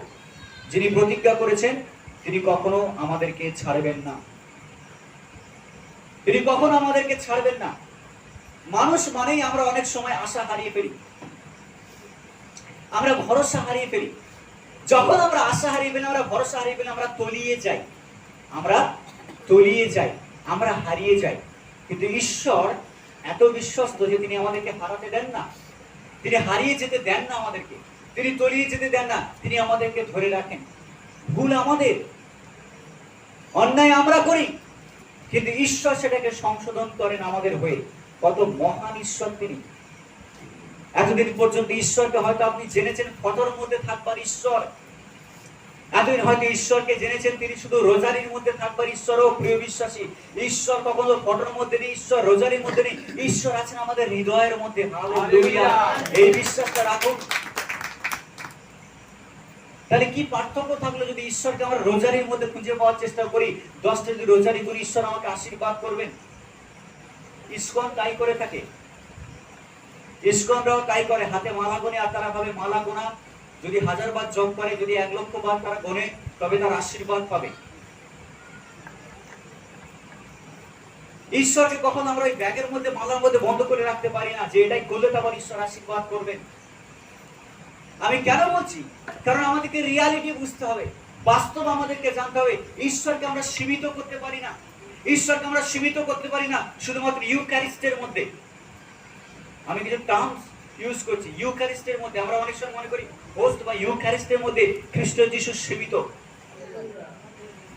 যিনি প্রতিজ্ঞা করেছেন তিনি কখনো আমাদেরকে ছাড়বেন না। তিনি কখনো আমাদেরকে ছাড়বেন না। মানুষ মানেই আমরা অনেক সময় আশা হারিয়ে ফেলি, আমরা ভরসা হারিয়ে ফেলি। যখন আমরা আশা হারিয়ে ফেলি, আমরা ভরসা হারিয়ে ফেলি, আমরা তলিয়ে যাই, আমরা তলিয়ে যাই, আমরা হারিয়ে যাই। কিন্তু ঈশ্বর এত বিশ্বস্ত যে তিনি আমাদেরকে হারাতে দেন না, তিনি হারিয়ে যেতে দেন না আমাদেরকে, তিনি তলিয়ে যেতে দেন না, তিনি আমাদেরকে ধরে রাখেন। ভুল আমাদের, অন্যায় আমরা করি, কিন্তু ঈশ্বর সেটাকে সংশোধন করেন আমাদের হয়ে। কত মহান ঈশ্বর তিনি। এতদিন পর্যন্ত ঈশ্বরকে হয়তো আপনি জেনেছেন ফটোর মধ্যে থাকবার ঈশ্বর, এতদিন হয়তো ঈশ্বরকে জেনেছেন তিনি শুধু রোজারির মধ্যে থাকবার ঈশ্বর। ও প্রিয় বিশ্বাসী, ঈশ্বর কখনো ফটোর মধ্যে নেই, ঈশ্বর রোজারির মধ্যে নেই, ঈশ্বর আছেন আমাদের হৃদয়ের মধ্যে। হালেলুয়া। এই বিশ্বাসটা রাখুন। তাহলে কি পার্থক্য থাকলো যদি ঈশ্বরকে আমরা রোজারির মধ্যে খুঁজে পাওয়ার চেষ্টা করি? 10টা যদি রোজারি করি ঈশ্বর আমাকে আশীর্বাদ করবেন। ইসকন তাই করে থাকে, ইসকনরাও তাই করে, হাতে মালা গোনে আর তারা ভাবে মালা গোনা যদি 1000 বার জপ করে, যদি 1 লক্ষ বার তারা গোনে, তবে তার আশীর্বাদ পাবে। ঈশ্বরকে কখন আমরা ওই ব্যাগের মধ্যে, মালার মধ্যে বন্ধ করে রাখতে পারি না যে এটাই করলে তো আবার ঈশ্বর আশীর্বাদ করবেন। আমি কেন বলছি? কারণ আমাদেরকে রিয়ালিটি বুঝতে হবে, বাস্তব আমাদেরকে জানতে হবে। ঈশ্বরকে আমরা সীমিত করতে পারি না, ঈশ্বরকে আমরা সীমিত করতে পারি না শুধুমাত্র ইউক্যারিস্টের মধ্যে। আমি কিছু টার্মস ইউজ করছি। ইউক্যারিস্টের মধ্যে আমরা অনেক সময় মনে করি হোস্ট বা ইউক্যারিস্টের মধ্যে খ্রিস্ট যিশু সীমিত।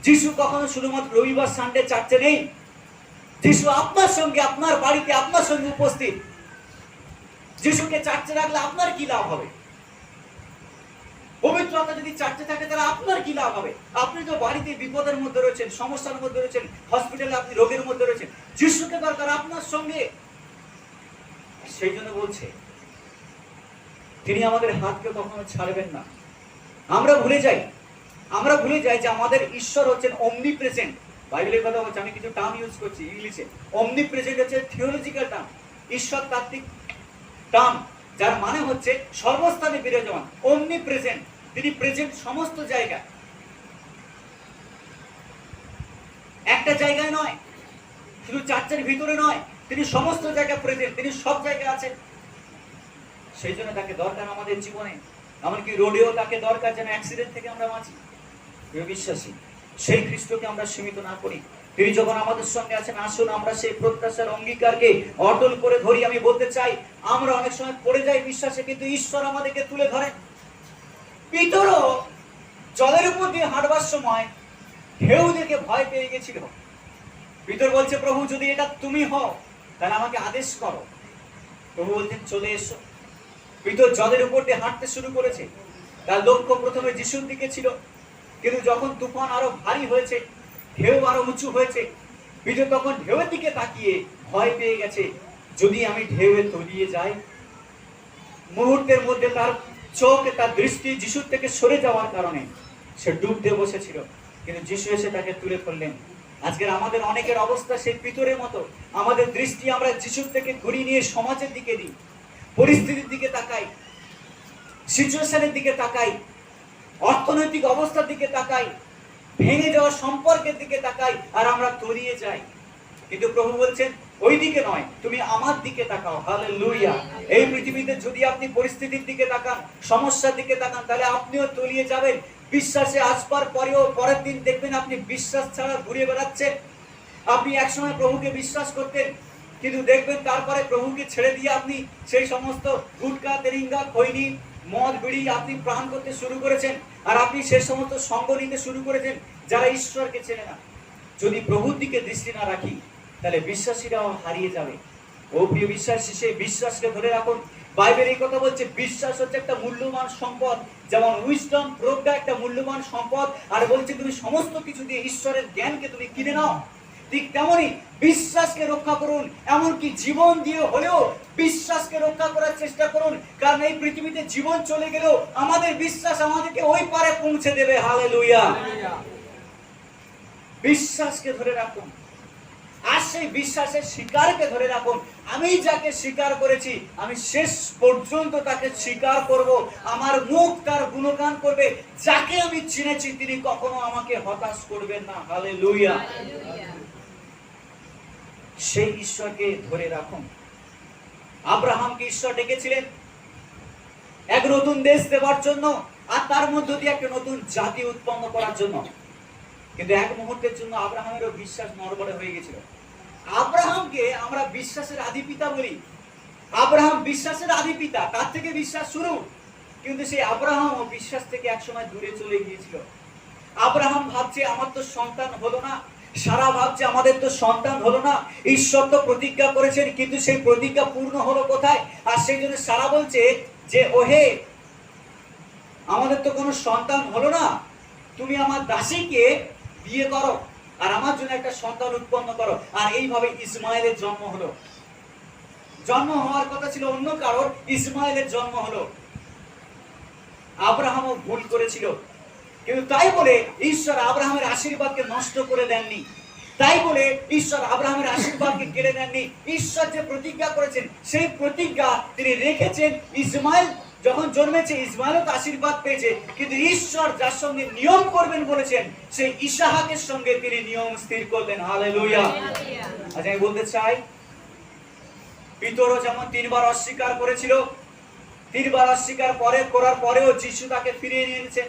যিশু কখনো শুধুমাত্র রবিবার সানডে চার্চে নেই। যিশু আপনার সঙ্গে, আপনার বাড়িতে, আপনার সঙ্গে উপস্থিত। যিশুকে চার্চে রাখলে আপনার কি লাভ হবে? পবিত্রতা যদি চার্চে থাকে তাহলে আপনার কি লাভ হবে? আপনি তো বাড়িতে বিপদের মধ্যে রয়েছেন, সমস্যার মধ্যে রয়েছেন, হসপিটালে আপনি রোগের মধ্যে রয়েছেন, যিশুকে দরকার আপনার সঙ্গে। সেই জন্য বলছে তিনি আমাদের হাতকে কখনো ছাড়বেন না। আমরা ভুলে যাই যে আমাদের ঈশ্বর হচ্ছেন omnipresent। বাইবেলের কথা বলছে, আমি কিছু টার্ম ইউজ করছি ইংলিশে। omnipresent হচ্ছে থিওলজিক্যাল টার্ম, ঈশ্বর তাত্ত্বিক টার্ম, যার মানে হচ্ছে সর্বস্থানে বিরাজমান, অমনি প্রেজেন্ট। তিনি প্রেজেন্ট সমস্ত জায়গায়, একটা জায়গায় নয়, শুধু চার্চের ভিতরে নয়, তিনি সমস্ত জায়গায় প্রেজেন্ট, তিনি সব জায়গায় আছেন। সেই জন্য তাকে দরকার আমাদের জীবনে, এমনকি রোডেও তাকে দরকার, যেন অ্যাক্সিডেন্ট থেকে আমরা বাঁচি। প্রিয় বিশ্বাসী, সেই খ্রিস্টকে আমরা সীমিত না করি। তিনি যখন আমাদের সঙ্গে আছেন, আসুন আমরা সেই প্রত্যাশার অঙ্গীকারকে অটল করে ধরি। আমি বলতে চাই, আমরা অনেক সময় পড়ে যাই বিশ্বাসে, কিন্তু ঈশ্বর আমাদেরকে তুলে ধরেন। পিতরও জলের উপর দিয়ে হাঁটবার সময় ঢেউ দেখে ভয় পেয়ে গেছিল। পিতর বলছে, প্রভু যদি এটা তুমি হও তাহলে আমাকে আদেশ করো। প্রভু বলছেন, চলে এসো। পিতর জলের উপর দিয়ে হাঁটতে শুরু করেছে। তার লক্ষ্য প্রথমে যিশুর দিকে ছিল, কিন্তু যখন তুফান আরো ভারী হয়েছে, ঢেউ আরো উঁচু হয়েছে, পিতর তখন ঢেউয়ের দিকে তাকিয়ে ভয় পেয়ে গেছে, যদি আমি ঢেউয়ে তলিয়ে যাই। মুহূর্তের মধ্যে তার চোখ, তার দৃষ্টি যিশুর থেকে সরে যাওয়ার কারণে সে ডুবতে বসেছিল, কিন্তু যিশু এসে তাকে তুলে ধরলেন। আজকের আমাদের অনেকের অবস্থা সেই পিতরের মতো। আমাদের দৃষ্টি আমরা যিশুর থেকে ঘুরিয়ে নিয়ে সমাজের দিকে দিই, পরিস্থিতির দিকে তাকাই, সিচুয়েশনের দিকে তাকাই, অর্থনৈতিক অবস্থার দিকে তাকাই, ভেঙে যাওয়া সম্পর্কের দিকে তাকাই, আর আমরা তলিয়ে যাই। কিন্তু প্রভু বলছেন, ওই দিকে নয়, তুমি আমার দিকে তাকাও। হালেলুয়া। এই পৃথিবীতে যদি আপনি পরিস্থিতির দিকে তাকান, সমস্যার দিকে তাকান, তাহলে আপনিও তলিয়ে যাবেন। বিশ্বাসে আসবার পরেও পরের দিন দেখবেন আপনি বিশ্বাস ছাড়া ঘুরে বেড়াচ্ছেন। আপনি একসময় প্রভুকে বিশ্বাস করতেন, কিন্তু দেখবেন তারপরে প্রভুকে ছেড়ে দিয়ে আপনি সেই সমস্ত গুটকা, তেরিঙ্গা, খৈনি, মদ, বিড়ি আপনি প্রাণ করতে শুরু করেছেন, আর আপনি সেই সমস্ত সঙ্গ নিতে শুরু করেছেন যারা ঈশ্বরকে চেনে না। যদি প্রভুর দিকে দৃষ্টি না রাখি, তাহলে বিশ্বাসীরাও হারিয়ে যাবে। ও প্রিয় বিশ্বাসী, সেই বিশ্বাসকে ধরে রাখুন। বাইবেল এই কথা বলছে, বিশ্বাস হচ্ছে একটা মূল্যবান সম্পদ। যেমন উইজডম, প্রজ্ঞা একটা মূল্যবান সম্পদ, আর বলছে তুমি সমস্ত কিছু দিয়ে ঈশ্বরের জ্ঞানকে তুমি কিনে নাও। ঠিক তেমনই বিশ্বাসকে রক্ষা করুন, এমনকি জীবন দিয়ে হলেও বিশ্বাসকে রক্ষা করার চেষ্টা করুন। কারণ এই পৃথিবীতে জীবন চলে গেলেও আমাদের বিশ্বাস আমাদেরকে ওই পারে পৌঁছে দেবে। হালেলুয়া। বিশ্বাসকে ধরে রাখুন, আর সেই বিশ্বাসের শিকারকে ধরে রাখুন। আমি যাকে স্বীকার করেছি, আমি শেষ পর্যন্ত তাকে স্বীকার করব। আমার মুখ তার গুণগান করবে। যাকে আমি চিনেছি, তিনি কখনো আমাকে হতাশ করবেন না। হালেলুয়া। সেই ঈশ্বরকে ধরে রাখুন। আব্রাহামকে ঈশ্বর ডেকেছিলেন এক নতুন দেশ দেওয়ার জন্য, আর তার মধ্য দিয়ে একটা নতুন জাতি উৎপন্ন করার জন্য। কিন্তু এক মুহূর্তের জন্য আব্রাহামেরও বিশ্বাস নড়বড়ে হয়ে গেছিল। আব্রাহামকে আমরা বিশ্বাসের আদিপিতা বলি। আব্রাহাম বিশ্বাসের আদিপিতা, তার থেকে বিশ্বাস শুরু। কিন্তু সেই আব্রাহাম ও বিশ্বাস থেকে একসময় দূরে চলে গিয়েছিল। আব্রাহাম ভাবছে, আমার তো সন্তান হলো না। সারা ভাবছে, আমাদের তো সন্তান হলো না। ঈশ্বর তো প্রতিজ্ঞা করেছেন, কিন্তু সেই প্রতিজ্ঞা পূর্ণ হলো কোথায়? আর সেই জন্য সারা বলছে যে, ওহে, আমাদের তো কোনো সন্তান হলো না, তুমি আমার দাসীকে বিয়ে করো আর আমার জন্য একটা সন্তান উৎপন্ন করো। আর এইভাবে ইসমাইলের জন্ম হলো। জন্ম হওয়ার কথা ছিল অন্য কারোর, ইসমাইলের জন্ম হলো। আব্রাহামও ভুল করেছিল, কিন্তু তাই বলে ঈশ্বর আব্রাহামের আশীর্বাদকে নষ্ট করে দেননি। তাই বলে ঈশ্বর আব্রাহামের আশীর্বাদকে কেড়ে নেননি। ঈশ্বর যে প্রতিজ্ঞা করেছেন, সেই প্রতিজ্ঞা তিনি রেখেছেন। ইসমাইল যখন জন্মেছে, ইসমাইলও তো আশীর্বাদ পেয়েছে, কিন্তু ঈশ্বর যার সঙ্গে নিয়ম করবেন বলেছেন, সেই ইসাহাকের সঙ্গে তিনি নিয়ম স্থির করলেন। হালেলুয়া। আজ আমি বলতে চাই, পিতরও যেমন 3 বার অস্বীকার করেছিল, 3 বার অস্বীকার করার পরেও যিশু তাকে ফিরিয়ে নিয়ে এনেছেন।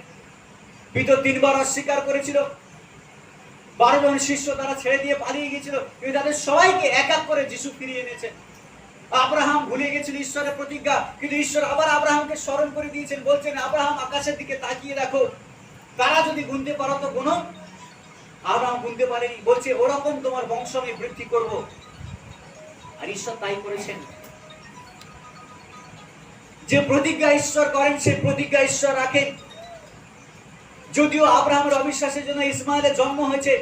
পিতর 3 বার অস্বীকার করেছিল। 12 জন শিষ্য তারা ছেড়ে দিয়ে পালিয়ে গিয়েছিল, কিন্তু তাদের সবাইকে এক এক করে যিশু ফিরিয়ে এনেছেন। আব্রাহাম ভুলে গেছিল ঈশ্বরের প্রতিজ্ঞা, কিন্তু ঈশ্বর আবার আব্রাহামকে স্মরণ করে দিয়েছেন। বলছেন, আব্রাহাম, আকাশের দিকে তাকিয়ে দেখো, তারা যদি গুনতে পারো তো গুনো। আব্রাহাম গুনতে পারেনি। বলছে, ওরকম তোমার বংশ আমি বৃদ্ধি করব। আর ঈশ্বর তাই করেছেন। যে প্রতিজ্ঞা ঈশ্বর করেন, সেই প্রতিজ্ঞা ঈশ্বর রাখেন। যদিও আব্রাহামের অবিশ্বাসের জন্য ইসমাইলের জন্ম হয়েছে,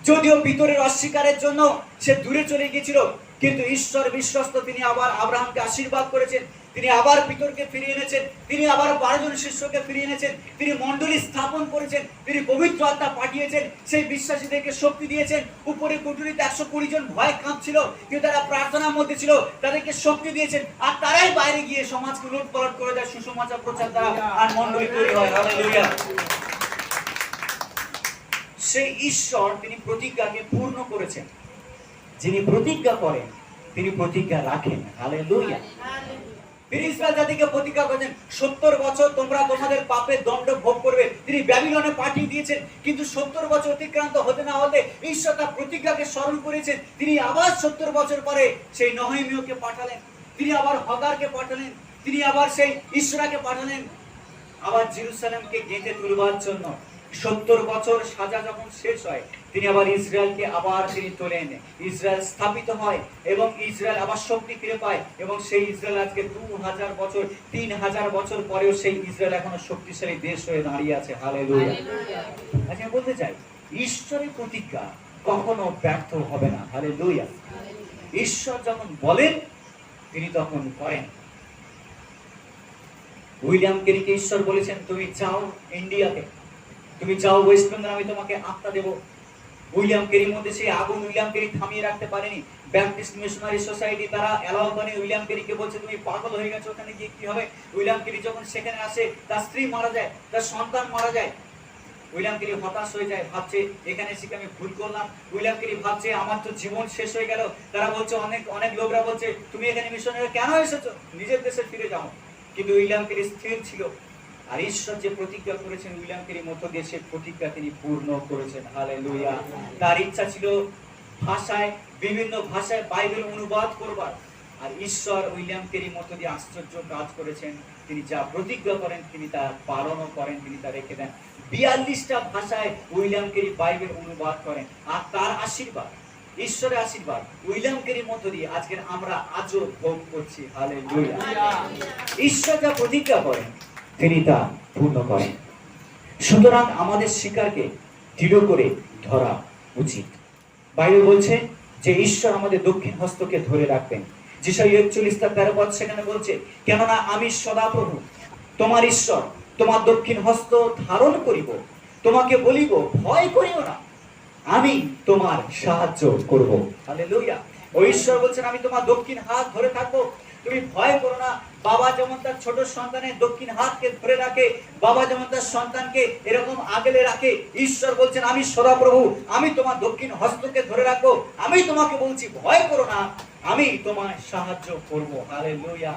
যদিও পিতরের অস্বীকারের জন্য সে দূরে চলে গিয়েছিল, কিন্তু ঈশ্বর বিশ্বস্ত, তিনি আবার আব্রাহামকে আশীর্বাদ করেছেন, তিনি আবার পিতরকে ফিরিয়ে এনেছেন, তিনি আবার 12 জন শিষ্যকে ফিরিয়ে এনেছেন, তিনি মণ্ডলী স্থাপন করেছেন, তিনি পবিত্র আত্মা পাঠিয়েছেন, সেই বিশ্বাসীদেরকে শক্তি দিয়েছেন। উপরে কুঠুরিতে 120 জন ভয় কাঁপছিল, কিন্তু তারা প্রার্থনার মধ্যে ছিল, তাদেরকে শক্তি দিয়েছেন, আর তারাই বাইরে গিয়ে সমাজকে লুটপাট করে দেয় সুসমাচার প্রচার দ্বারা, আর মণ্ডলী তৈরি হয়। হালেলুয়া। সেই ঈশ্বর তিনি প্রতিজ্ঞাকে পূর্ণ করেছেন। যিনি প্রতিজ্ঞা করেন তিনি প্রতিজ্ঞা রাখেন। হালেলুয়া। তিনি ইসরায়েল জাতিকে প্রতিজ্ঞা করেছেন 70 বছর তোমরা তোমাদের পাপের দণ্ড ভোগ করবে। তিনি ব্যাবিলনে পাঠিয়ে দিয়েছেন, কিন্তু 70 বছর অতিক্রান্ত হতে না হতে ঈশ্বর তার প্রতিজ্ঞাকে স্মরণ করেছেন। তিনি আবার 70 বছর পরে সেই নহমীয়কে পাঠালেন, তিনি আবার হগারকে পাঠালেন, তিনি আবার সেই ইসরাকে পাঠালেন আবার জেরুসালেমকে গেঁথে তুলবার জন্য। 70 বছর সাজা যখন শেষ হয়, তিনি আবার ইসরায়েলকে আবার তিনি তোলেন, ইসরায়েল স্থাপিত হয় এবং ইসরায়েল আবার শক্তি ফিরে পায়, এবং সেই ইসরায়েল আজকে 2000 বছর 3000 বছর পরেও সেই ইসরায়েল এখনো শক্তিশালী দেশ হয়ে দাঁড়িয়ে আছে। হালেলুয়া। আচ্ছা, আমি বলতে চাই ঈশ্বরের প্রতিজ্ঞা কখনো ব্যর্থ হবে না। হালেলুয়া। ঈশ্বর যখন বলেন তিনি তখন করেন। উইলিয়াম কেরিকে ঈশ্বর বলেছেন, তুমি যাও ইন্ডিয়াতে, তুমি যাও ওয়েস্ট বেঙ্গল, আমি তোমাকে আত্মা দেব। উইলিয়াম কেরির মধ্যে সেই আগুন উইলিয়াম কেরি থামিয়ে রাখতে পারেনি। ব্যাপটিস্ট মিশনারি সোসাইটি তারা অ্যালাউ করে উইলিয়াম কেরিকে, বলছে তুমি পাগল হয়ে গেছো, ওখানে গিয়ে কি হবে। উইলিয়াম কেরি যখন সেখানে আসে, তার স্ত্রী মারা যায়, তার সন্তান মারা যায়। উইলিয়াম কেরি হতাশ হয়ে যায়, ভাবছে এখানে শিখে আমি ভুল করলাম। উইলিয়াম কেরি ভাবছে আমার তো জীবন শেষ হয়ে গেল। তারা বলছে, অনেক লোকরা বলছে তুমি এখানে মিশনারি কেন এসেছো, নিজের দেশে ফিরে যাও। কিন্তু উইলিয়াম কেরি স্থির ছিল, আর ঈশ্বর যে প্রতিজ্ঞা করেছেন উইলিয়াম কেরির মধ্য দিয়ে সেই প্রতিজ্ঞা তিনি পূর্ণ করেছেন। হালেলুয়া। তার ইচ্ছা ছিল ভাষায়, বিভিন্ন ভাষায় বাইবেল অনুবাদ করবার, আর ঈশ্বর উইলিয়াম কেরির মধ্য দিয়ে আশ্চর্য কাজ করেছেন। তিনি যা প্রতিজ্ঞা করেন তিনি তা পালনও করেন, তিনি তা রেখে দেন। 42টা ভাষায় উইলিয়াম কেরি বাইবেল অনুবাদ করেন, আর তার আশীর্বাদ, ঈশ্বরের আশীর্বাদ উইলিয়াম কেরির মধ্য দিয়ে আজকের আমরা আজও ভোগ করছি। হালেলুয়া। ঈশ্বর যা প্রতিজ্ঞা করেন তিনি তা পূর্ণ করেন। সুতরাং আমাদের শিকারকে দৃঢ় করে ধরা উচিত। বাইবেল বলছে যে ঈশ্বর আমাদের দক্ষিণ হস্তকে ধরে রাখবেন। যেসব 41:13 সেখানে বলছে, কেননা আমি সদাপ্রভু তোমার ঈশ্বর তোমার দক্ষিণ হস্ত ধারণ করিব, তোমাকে বলিব ভয় করিও না, আমি তোমার সাহায্য করব। হালেলুয়া। ও ঈশ্বর বলছেন আমি তোমার দক্ষিণ হাত ধরে থাকবো, তুমি ভয় করো না। বাবা যেমন তার ছোট সন্তানের দক্ষিণ হাতকে ধরে রাখে, বাবা যেমন তার সন্তানকে এরকম আগলে রাখে, ঈশ্বর বলছেন আমি সদাপ্রভু, আমি তোমার দক্ষিণ হস্তকে ধরে রাখবো, আমি তোমাকে বলছি ভয় করো না, আমি তোমায় সাহায্য করব। হালেলুয়া।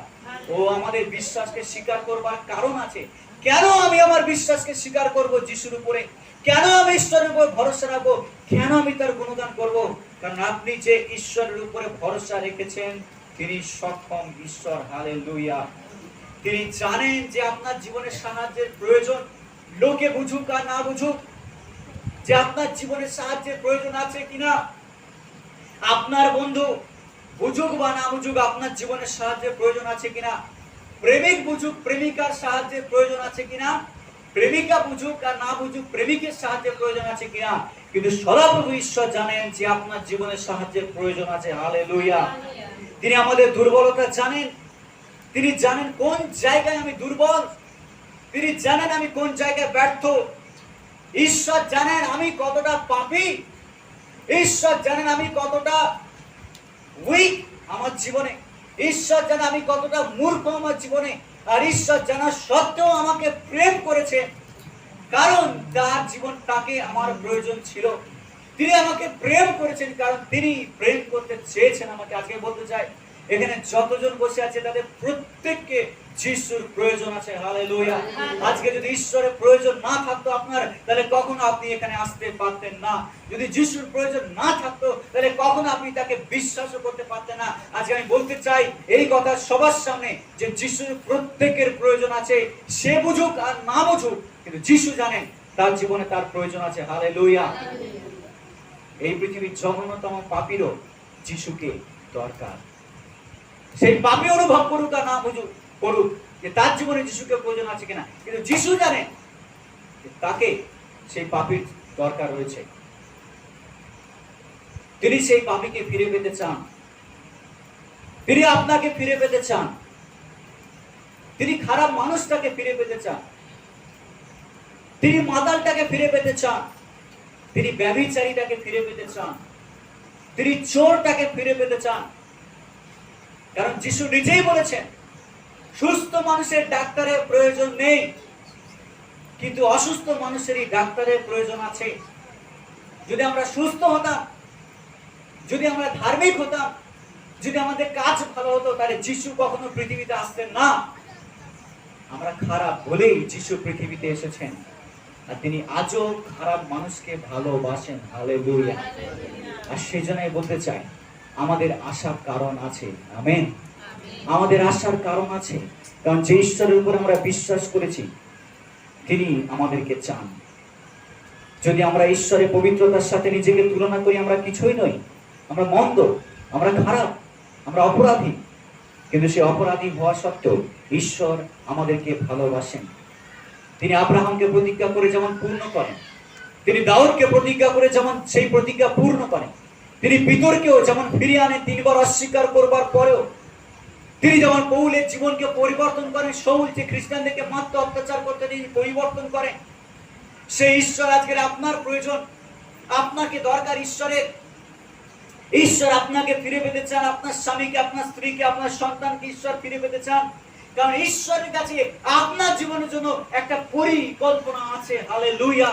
ও আমাদের বিশ্বাসকে স্বীকার করবার কারণ আছে। কেন আমি আমার বিশ্বাসকে স্বীকার করব যিশুর উপরে, কেন আমি ঈশ্বরের উপর ভরসা রাখবো, কেন আমি তার গুণগান করব? কারণ আপনি যে ঈশ্বরের উপরে ভরসা রেখেছেন তিনি সক্ষম ঈশ্বর। হালেলুয়া। তিনি জানেন যে আপনার জীবনে সাহায্যের প্রয়োজন, লোকে বুঝুক আর না বুঝুক, যে আপনার জীবনে সাহায্যের প্রয়োজন আছে কিনা। আপনার বন্ধু বুঝুক বা না বুঝুক আপনার জীবনে সাহায্যের প্রয়োজন আছে কিনা। প্রেমিক বুঝুক প্রেমিকার সাহায্যের প্রয়োজন আছে কিনা, প্রেমিকা বুঝুক আর না বুঝুক প্রেমিকের সাহায্যের প্রয়োজন আছে কিনা, কিন্তু সদাপ্রভু ঈশ্বর জানেন যে আপনার জীবনে সাহায্যের প্রয়োজন আছে। হালেলুয়া। তিনি আমাদের দুর্বলতা জানেন, তিনি জানেন কোন জায়গায় আমি দুর্বল, তিনি জানেন আমি কোন জায়গায় ব্যর্থ, ঈশ্বর জানেন আমি কতটা পাপী, ঈশ্বর জানেন আমি কতটা উইক আমার জীবনে, ঈশ্বর জানেন আমি কতটা মূর্খ আমার জীবনে, আর ঈশ্বর জানা সত্ত্বেও আমাকে প্রেম করেছে, কারণ তার জীবনটাকে আমার প্রয়োজন ছিল। তিনি আমাকে প্রেম করেছেন কারণ তিনি প্রেম করতে চেয়েছেন আমাকে। আজকে বলতে চাই এখানে যতজন বসে আছে তাদের প্রত্যেককে যিশুর প্রয়োজন আছে। হালেলুয়া। আজকে যদি ঈশ্বরের প্রয়োজন না থাকতো আপনার, তাহলে কখনো আপনি এখানে আসতে পারতেন না। যদি যিশুর প্রয়োজন না থাকতো তাহলে কখনো আপনি তাকে বিশ্বাসও করতে পারতেন না। আজকে আমি বলতে চাই এই কথা সবার সামনে যে যিশুর প্রত্যেকের প্রয়োজন আছে, সে বুঝুক আর না বুঝুক, কিন্তু যিশু জানেন তার জীবনে তার প্রয়োজন আছে। হালেলুয়া। এই পৃথিবীর জঘন্যতম পাপীরও যিশুকে দরকার। সেই পাপী অনুভব করুক আর না বুঝুক করুক যে তার জীবনে যিশুকে প্রয়োজন আছে কিনা, কিন্তু যিশু জানেন যে তাকে সেই পাপীর দরকার রয়েছে। তিনি সেই পাপীকে ফিরে পেতে চান, তিনি আপনাকে ফিরে পেতে চান। তিনি খারাপ মানুষটাকে ফিরে পেতে চান। তিনি মাতালটাকে ফিরে পেতে চান। তিনি ব্যভিচারীটাকে ফিরে পেতে চান। তিনি চোরটাকে ফিরে পেতে চান। কারণ যিশু নিজেই বলেছেন, সুস্থ মানুষের ডাক্তারের প্রয়োজন নেই, কিন্তু অসুস্থ মানুষেরই ডাক্তারের প্রয়োজন আছে। যদি আমরা সুস্থ হতাম, যদি আমরা ধার্মিক হতাম, যদি আমাদের কাজ ভালো হতো, তাহলে যিশু কখনো পৃথিবীতে আসতেন না। আমরা খারাপ বলেই যিশু পৃথিবীতে এসেছেন, আর তিনি আজও খারাপ মানুষকে ভালোবাসেন। হালেলুয়া। আর সেই জন্যই বলতে চাই, আমাদের আশার কারণ আছে। আমেন। আমাদের আশার কারণ আছে, কারণ যে ঈশ্বরের উপর আমরা বিশ্বাস করেছি, তিনি আমাদেরকে চান। যদি আমরা ঈশ্বরের পবিত্রতার সাথে নিজেকে তুলনা করি, আমরা কিছুই নই, আমরা মন্দ, আমরা খারাপ, আমরা অপরাধী। কিন্তু সেই অপরাধী হওয়া সত্ত্বেও ঈশ্বর আমাদেরকে ভালোবাসেন। তিনি আব্রাহামকে প্রতিজ্ঞা করে যেমন পূর্ণ করেন, তিনি দাউদকে প্রতিজ্ঞা করে যেমন সেই প্রতিজ্ঞা পূর্ণ করেন, তিনি পিতরকেও যেমন ফিরিয়ে আনেন 3 বার অস্বীকার করবার পরেও, তিনি যেমন পৌলের জীবনকে পরিবর্তন করেন, শৌল যে খ্রিস্টানদেরকে মাত্র অত্যাচার করতে তিনি পরিবর্তন করেন, সেই ঈশ্বর আজকের আপনার প্রয়োজন, আপনাকে দরকার ঈশ্বরের। ঈশ্বর আপনাকে ফিরে পেতে চান, আপনার স্বামীকে, আপনার স্ত্রীকে, আপনার সন্তানকে ঈশ্বর ফিরে পেতে চান। কারণ ঈশ্বরের কাছে আপনার জীবনের জন্য একটা পরিকল্পনা আছে। হালেলুয়া।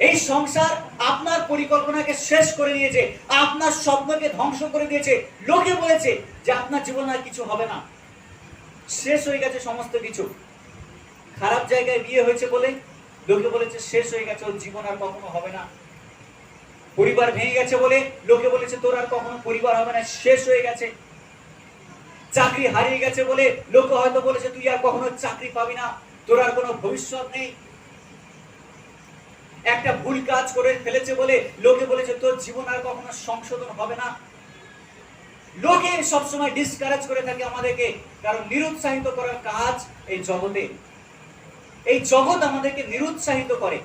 এই সংসার আপনার পরিকল্পনাকে শেষ করে দিয়েছে, আপনার স্বপ্নকে ধ্বংস করে দিয়েছে। লোকে বলেছে যে আপনার জীবনে আর কিছু হবে না, শেষ হয়ে গেছে সমস্ত কিছু। খারাপ জায়গায় বিয়ে হয়েছে বলে লোকে বলেছে শেষ হয়ে গেছে, ওর জীবন আর কখনো হবে না। পরিবার ভেঙে গেছে বলে লোকে বলেছে তোর আর কখনো পরিবার হবে না, শেষ হয়ে গেছে। চাকরি হারিয়ে গেছে বলে লোকে হয়তো বলেছে তুই আর কখনো চাকরি পাবি না, তোর আর কোনো ভবিষ্যৎ নেই। একটা ভুল কাজ করে ফেলেছে বলে লোকে বলেছে তোর জীবন আর কখনো সংশোধন হবে না। লোকে সবসময় ডিসকারেজ করে থাকে আমাদেরকে, কারণ নিরুৎসাহিত করার কাজ এই জগতে। এই জগৎ আমাদেরকে নিরুৎসাহিত করে।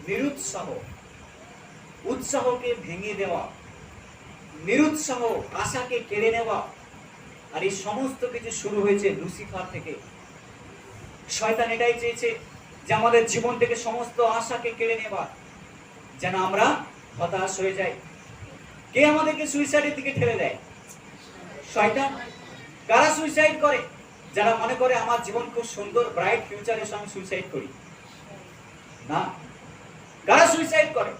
নিরুৎসাহ, উৎসাহকে ভেঙে দেওয়া, নিরুৎসাহ আশাকে কেড়ে নেওয়া। আর এই সমস্ত কিছু শুরু হয়েছে লুসিফার থেকে। শয়তান এটাই চেয়েছে যে আমাদের জীবন থেকে সমস্ত আশাকে কেড়ে নেওয়া, যেন আমরা হতাশ হয়ে যাই। কে আমাদেরকে সুইসাইডের দিকে ঠেলে দেয়? শয়তান। কারা সুইসাইড করে? যারা মনে করে আমার জীবন খুব সুন্দর, ব্রাইট ফিউচারের সঙ্গে সুইসাইড করি না। কারা সুইসাইড করে?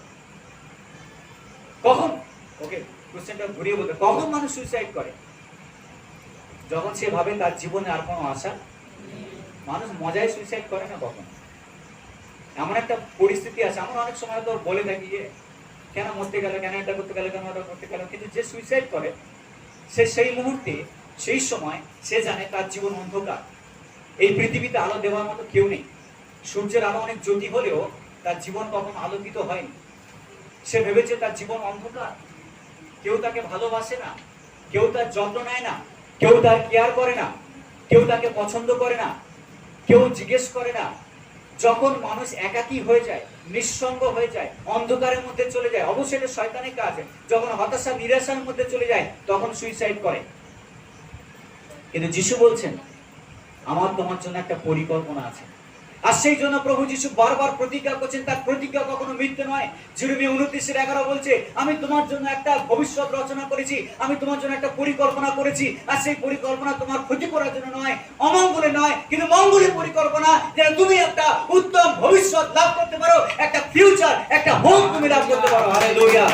কখন? ওকে, কোশ্চেনটা ঘুরিয়ে বলতে, কখন মানুষ সুইসাইড করে? যখন সে ভাবে তার জীবনে আর কোনো আশা। মানুষ মজায় সুইসাইড করে না কখন। এমন একটা পরিস্থিতি আছে, আমরা অনেক সময় তো বলে থাকি যে কেন মরতে গেল, কেন এটা করতে গেল, কেন ওটা করতে গেল। কিন্তু যে সুইসাইড করে সে সেই মুহূর্তে, সেই সময় সে জানে তার জীবন অন্ধকার। এই পৃথিবীতে আলো দেওয়ার মতো কেউ নেই। সূর্যের আলো অনেক জ্যোতি হলেও তার জীবন কখনো আলোকিত হয়নি। সে ভেবেছে তার জীবন অন্ধকার, কেউ তাকে ভালোবাসে না, কেউ তার যত্ন নেয় না, কেউ তার কেয়ার করে না, কেউ তাকে পছন্দ করে না, কেউ জিজ্ঞেস করে না। যখন মানুষ একাকী হয়ে যায়, নিঃসঙ্গ হয়ে যায়, অন্ধকারের মধ্যে চলে যায়, অবশ্যই এটা শয়তানের কাজ। যখন হতাশা নিরাশার মধ্যে চলে যায় তখন সুইসাইড করে। কিন্তু যিশু বলছেন আমার তোমার জন্য একটা পরিকল্পনা আছে। আর সেই জন্য প্রভু যিশু বারবার প্রতিজ্ঞা করছেন, তার প্রতিজ্ঞা কখনো মিথ্যে নয়। যেরূপে 29:11 বলছে, আমি তোমার জন্য একটা ভবিষ্যৎ রচনা করেছি, আমি তোমার জন্য একটা পরিকল্পনা করেছি। আর সেই পরিকল্পনা তোমার ক্ষতি করার জন্য নয়, অমঙ্গলে নয়, কিন্তু মঙ্গলের পরিকল্পনা, যেন তুমি একটা উত্তম ভবিষ্যৎ লাভ করতে পারো, একটা ফিউচার, একটা হোপ তুমি লাভ করতে পারো। হালেলুয়া।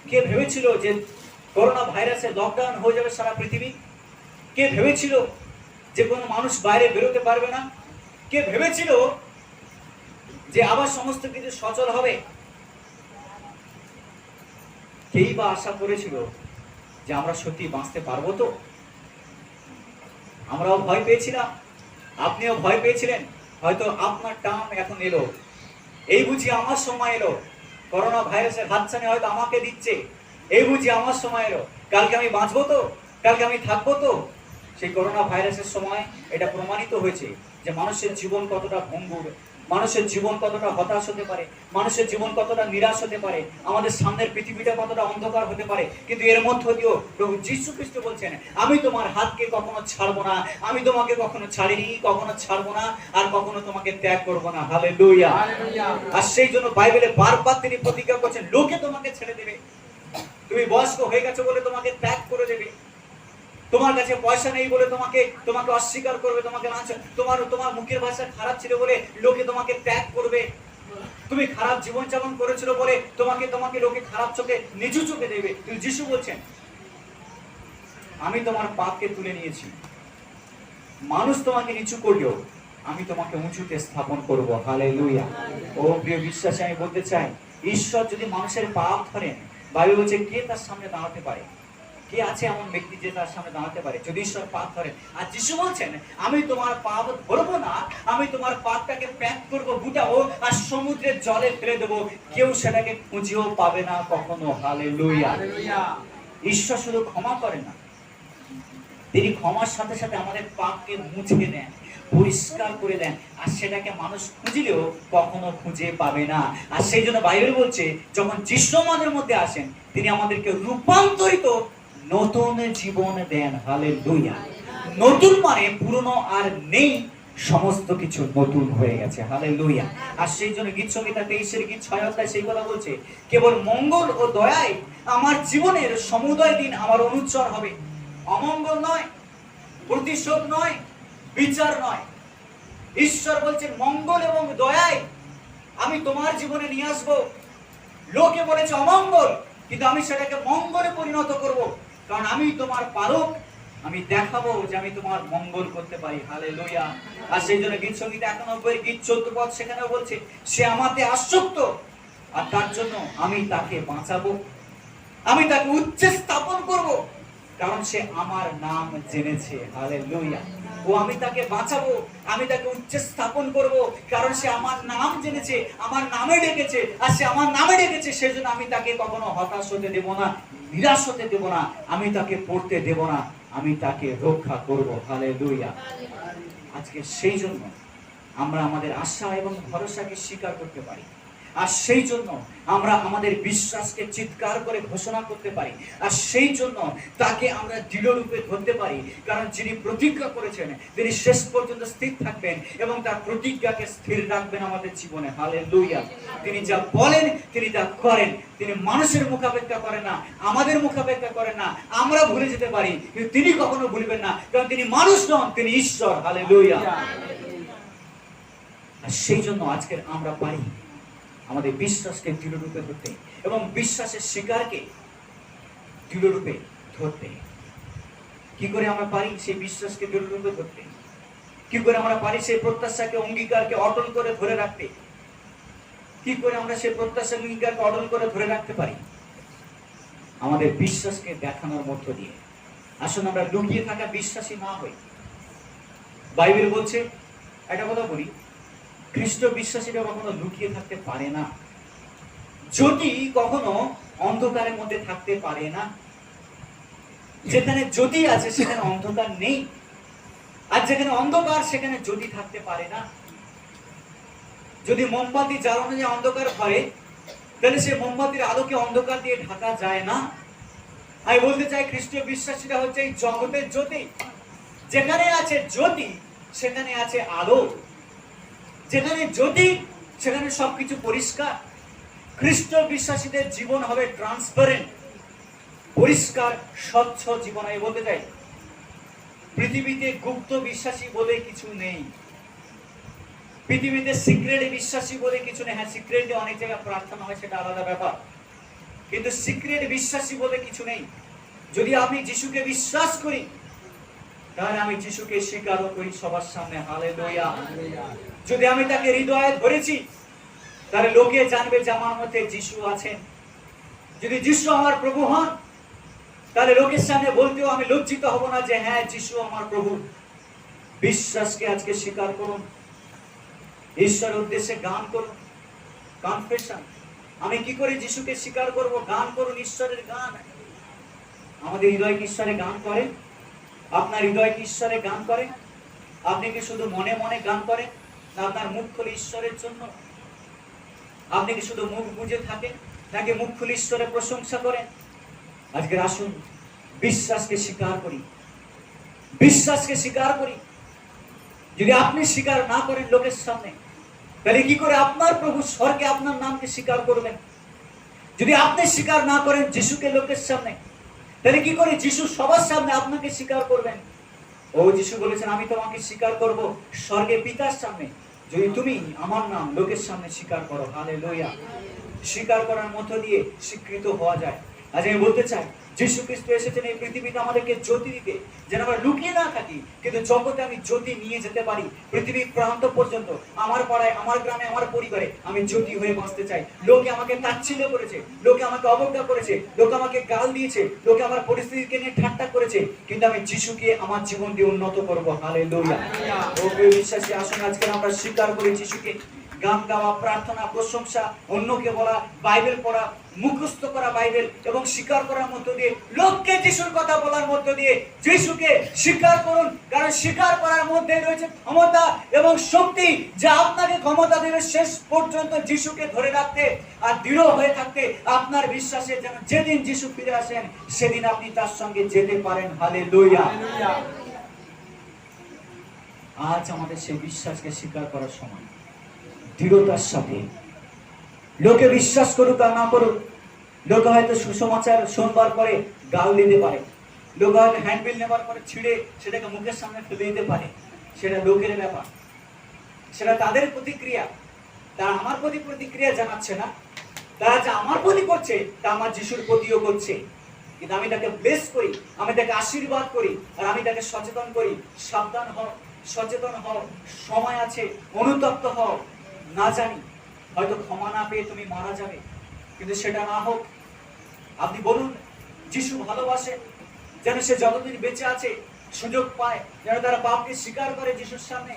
কে ভেবেছিল যে করোনা ভাইরাসে লকডাউন হয়ে যাবে সারা পৃথিবী? কে ভেবেছিল যে কোনো মানুষ বাইরে বেরোতে পারবে না? কে ভেবেছিল যে আবার সমস্ত কিছু সচল হবে? কেই বা আশা করেছিল যে আমরা সত্যি বাঁচতে পারবো তো? আমরাও ভয় পেয়েছিলাম, আপনিও ভয় পেয়েছিলেন। হয়তো আপনার টার্ম এখন এলো, এই বুঝি আমার সময় এলো, করোনা ভাইরাসের হাতছানি হয়তো আমাকে দিচ্ছে, এই বুঝি আমার সময় এলো, কালকে আমি বাঁচবো তো, কালকে আমি থাকবো তো। সেই করোনা ভাইরাসের সময় এটা প্রমাণিত হয়েছে যে মানুষের জীবন কতটা ভঙ্গুর, মানুষের জীবন কতটা হতাশ হতে পারে, মানুষের জীবন কতটা নিরাশ হতে পারে, আমাদের সামনের পৃথিবীটা কতটা অন্ধকার হতে পারে, কিন্তু এর মধ্য দিয়েও প্রভু যীশু খ্রিস্ট বলছেন, আমি তোমার হাতকে কখনো ছাড়বো না, আমি তোমাকে কখনো ছাড়িনি, কখনো ছাড়বো না, আর কখনো তোমাকে ত্যাগ করবো না। হালেলুয়া। আর সেই জন্য বাইবেলে বারবার তিনি প্রতিজ্ঞা করছেন, লোকে তোমাকে ছেড়ে দেবে, তুমি বয়স্ক হয়ে গেছো বলে তোমাকে ত্যাগ করে দেবে, তোমার কাছে পয়সা নেই বলে তোমাকে অস্বীকার করবে, তোমাকে তোমার মুখের ভাষা খারাপ ছিল বলে লোকে তোমাকে ত্যাগ করবে, তুমি খারাপ জীবন যাপন করেছিল বলে তোমাকে লোকে খারাপ চোখে, নিচু চোখে দেবে। কিন্তু যিশু বলছেন, আমি তোমার পাপকে তুলে নিয়েছি, মানুষ তোমাকে নিচু করলেও আমি তোমাকে উঁচুতে স্থাপন করব। হালেলুয়া। ও প্রিয় বিশ্বাসী, আমি বলতে চাই, ঈশ্বর যদি মানুষের পাপ ধরেন, বাইবেল বলছে কে তার সামনে দাঁড়াতে পারে, কে আছে এমন ব্যক্তি যে তার সামনে দাঁড়াতে পারে যদি ঈশ্বর পাপ ধরেন। আর যিশু বলছেন, আমি তোমার পাপ ধরবো না, আমি তোমার পাপটাকে প্যাক করবো, গুটাবো, আর সমুদ্রের জলে ফেলে দেবো, কেউ সেটাকে খুঁজেও পাবে না কখনো। হালেলুয়া। ঈশ্বর শুধু ক্ষমা করেন না, তিনি ক্ষমার সাথে সাথে আমাদের পাপকে মুছে দেন, পরিষ্কার করে দেন, আর সেটাকে মানুষ খুঁজলেও কখনো খুঁজে পাবে না। আর সেই জন্য বাইবেল বলছে, যখন যিশু আমাদের মধ্যে আসেন, তিনি আমাদেরকে রূপান্তরিত নতুন জীবন দেন। হালেলুয়া। নতুন মানে পুরনো আর নেই, সমস্ত কিছু নতুন হয়ে গেছে। হালেলুয়া। আর সেই জন্য গীত সংহিতা 23 গীত 6 অধ্যায় সেই কথা বলছে, কেবল মঙ্গল ও দয়ায় আমার জীবনের সমুদয় দিন আমার অনুচ্চর হবে। অমঙ্গল নয়, প্রতিশোধ নয়, বিচার নয়। ঈশ্বর বলছেন, মঙ্গল এবং দয়ায় আমি তোমার জীবনে নিয়ে আসবো। লোকে বলেছে অমঙ্গল, কিন্তু আমি সেটাকে মঙ্গলে পরিণত করব, কারণ আমি তোমার পালক, আমি দেখাবো যে আমি তোমার মঙ্গল করতে পারি। হালেলুয়া। আর সেই জন্য গীত সংহিতা 91 গীত 14 পদ সেখানে বলছে, সে আমাতে আসক্ত, আর তার জন্য আমি তাকে বাঁচাবো, আমি তাকে উচ্চে স্থাপন করব, কারণ সে আমার নাম জেনেছে। হালেলুয়া। ও আমি তাকে বাঁচাবো, আমি তাকে উচ্চে স্থাপন করব, কারণ সে আমার নাম জেনেছে, আমার নামে ডেকেছে, আর সে আমার নামে ডেকেছে, সেজন্য আমি তাকে কখনো হতাশ হতে দেব না, নিরাশ হতে দেব না, আমি তাকে পড়তে দেব না, আমি তাকে রক্ষা করব। হালেলুয়া। আজকে সেই জন্য আমরা আমাদের আশা এবং ভরসাকে স্বীকার করতে পারি, আর সেই জন্য আমরা আমাদের বিশ্বাসকে চিৎকার করে ঘোষণা করতে পারি, আর সেই জন্য তাকে আমরা দৃঢ়রূপে ধরতে পারি, কারণ যিনি প্রতিজ্ঞা করেছেন তিনি শেষ পর্যন্ত স্থির থাকবেন এবং তার প্রতিজ্ঞাকে স্থির রাখবেন আমাদের জীবনে। হালেলুয়া। তিনি যা বলেন তিনি তা করেন, তিনি মানুষের মুখাপেক্ষা করেন না, আমাদের মুখাপেক্ষা করেন না, আমরা ভুলে যেতে পারি কিন্তু তিনি কখনো ভুলবেন না, কারণ তিনি মানুষ নন, তিনি ঈশ্বর। হালেলুয়া। আর সেই জন্য আজকের আমরা পারি আমাদের বিশ্বাসকে দৃঢ়রূপে ধরতে এবং বিশ্বাসের শিকারকে দৃঢ়রূপে ধরতে। কি করে আমরা পারি সেই বিশ্বাসকে দৃঢ়রূপে ধরতে? কি করে আমরা পারি সেই প্রত্যাশাকে, অঙ্গীকারকে অটল করে ধরে রাখতে? কি করে আমরা সেই প্রত্যাশা, অঙ্গীকারকে অটল করে ধরে রাখতে পারি? আমাদের বিশ্বাসকে দেখানোর মধ্য দিয়ে। আসুন আমরা লুকিয়ে থাকা বিশ্বাসী না হই। বাইবেল বলছে, একটা কথা বলি, খ্রিস্ট বিশ্বাসীরা কখনো লুকিয়ে থাকতে পারে না, যদি কখনো অন্ধকারের মধ্যে থাকতে পারে না। যেখানে যদি আছে সেখানে অন্ধকার নেই, আর যেখানে অন্ধকার সেখানে যদি থাকতে পারে না। যদি মোমবাতি জ্বালানো যায় অন্ধকার ঘরে, তাহলে সে মোমবাতির আলোকে অন্ধকার দিয়ে ঢাকা যায় না। আমি বলতে চাই, খ্রিস্টীয় বিশ্বাসীরা হচ্ছে এই জগতের জ্যোতি। যেখানে আছে জ্যোতি সেখানে আছে আলো, যেখানে জ্যোতি সেখানে সবকিছু পরিষ্কার। খ্রিস্ট বিশ্বাসীদের জীবন হবে ট্রান্সপারেন্ট, পরিষ্কার, স্বচ্ছ জীবন। আমি বলতে চাই, পৃথিবীতে গুপ্ত বিশ্বাসী বলে কিছু নেই, পৃথিবীতে সিক্রেট বিশ্বাসী বলে কিছু নেই। হ্যাঁ, সিক্রেটে অনেক জায়গায় প্রার্থনা হয়, সেটা আলাদা ব্যাপার, কিন্তু সিক্রেট বিশ্বাসী বলে কিছু নেই। যদি আমি যিশুকে বিশ্বাস করি, তাহলে আমি যিশুকে স্বীকারও করি সবার সামনে। হালেলুয়া। যদি আমি তাকে হৃদয়ে ধরেছি, তাহলে লোকে জানবে যে আমার মধ্যে যিশু আছেন। যদি যিশু আমার প্রভু হন, তাহলে লোকের সামনে বলতেও আমি লজ্জিত হব না যে হ্যাঁ, যিশু আমার প্রভু। বিশ্বাসকে আজকে স্বীকার করুন, ঈশ্বরের উদ্দেশ্যে গান করুন, কনফেশন। আমি কি করে যিশুকে স্বীকার করব? গান করুন, ঈশ্বরের গান। আমাদের হৃদয় কি ঈশ্বরে গান করে? আপনার হৃদয় কি ঈশ্বরে গান করে? আপনি কি শুধু মনে মনে গান করেন? না আপনার মুখ খুলে ঈশ্বরের জন্য? আপনি কি শুধু মুখ বুজে থাকেন, নাকি মুখ খুলে ঈশ্বরের প্রশংসা করেন? আজকে আসুন বিশ্বাসকে স্বীকার করি, বিশ্বাসকে স্বীকার করি। যদি আপনি স্বীকার না করেন লোকের সামনে, তাহলে কি করে আপনার প্রভু স্বর্গে আপনার নামকে স্বীকার করবেন? যদি আপনি স্বীকার না করেন যিশুকে লোকের সামনে, তাহলে কি করে যিশু সবার সামনে আপনাকে স্বীকার করবেন? ও যিশু বলেছেন, আমি তোমাকে স্বীকার করব স্বর্গে পিতার সামনে, যদি তুমি আমার নাম লোকের সামনে স্বীকার করো। হালেলুয়া। স্বীকার করার মধ্য দিয়ে স্বীকৃত হওয়া যায়। আজ আমি বলতে চাই, যিশু খ্রিস্ট এসেছেন এই পৃথিবীতে আমাদেরকে জ্যোতি দিতে, যেন আমরা লুকিয়ে না থাকি, কিন্তু জগতে আমি জ্যোতি নিয়ে যেতে পারি পৃথিবীর প্রান্ত পর্যন্ত। আমার পাড়ায়, আমার গ্রামে, আমার পরিবারে আমি জ্যোতি হয়ে বাঁচতে চাই। লোকে আমাকে তাচ্ছিল্য করেছে, লোকে আমাকে অবজ্ঞা করেছে, লোকে আমাকে গাল দিয়েছে, লোকে আমার পরিস্থিতিকে নিয়ে ঠাট্টা করেছে, কিন্তু আমি যিশুকে আমার জীবন দিয়ে উন্নত করবো। হালেলুয়া। ও প্রিয় বিশ্বাসী, আসুন আজকে আমরা স্বীকার করি যিশুকে। গান গাওয়া, প্রার্থনা, প্রশংসা, অন্যকে বলা, বাইবেল পড়া, মুখস্থ করা বাইবেল এবং স্বীকার করার মধ্য দিয়ে, লোককে যিশুর কথা বলার মধ্য দিয়ে যিশুকে স্বীকার করুন। কারণ স্বীকার করার মধ্যে রয়েছে ক্ষমতা এবং শক্তি, যা আপনাকে ক্ষমতা দেবে শেষ পর্যন্ত যিশুকে ধরে রাখতে আর দৃঢ় হয়ে থাকতে। আপনার বিশ্বাসে যেন যেদিন যিশু ফিরে আসেন, সেদিন আপনি তার সঙ্গে যেতে পারেন। হালেলুয়া। আজ আমাদের সেই বিশ্বাসকে স্বীকার করার সময়, দৃঢ়তার সাথে। লোকে বিশ্বাস করুক আর না করুক, লোকে হয়তো সুসমাচার শোনবার পরে গাল দিতে পারে, লোকে হয়তো হ্যান্ডবিল নেবার পরে ছিঁড়ে সেটাকে মুখের সামনে ফেলে দিতে পারে, সেটা লোকের ব্যাপার, সেটা তাদের প্রতিক্রিয়া। তারা আমার প্রতি প্রতিক্রিয়া জানাচ্ছে না, তারা যা আমার প্রতি করছে তা আমার যিশুর প্রতিও করছে। কিন্তু আমি তাকে ব্লেস করি, আমি তাকে আশীর্বাদ করি, আর আমি তাকে সচেতন করি, সাবধান হও, সচেতন হও, সময় আছে, অনুতপ্ত হও। না জানি হয়তো ক্ষমা না পেয়ে তুমি মারা যাবে, কিন্তু সেটা না হোক। আপনি বলুন, যিশু ভালোবাসে যেন সে যতদিন বেঁচে আছে সুযোগ পায়, যেন তারা পাপকে স্বীকার করে যিশুর সামনে।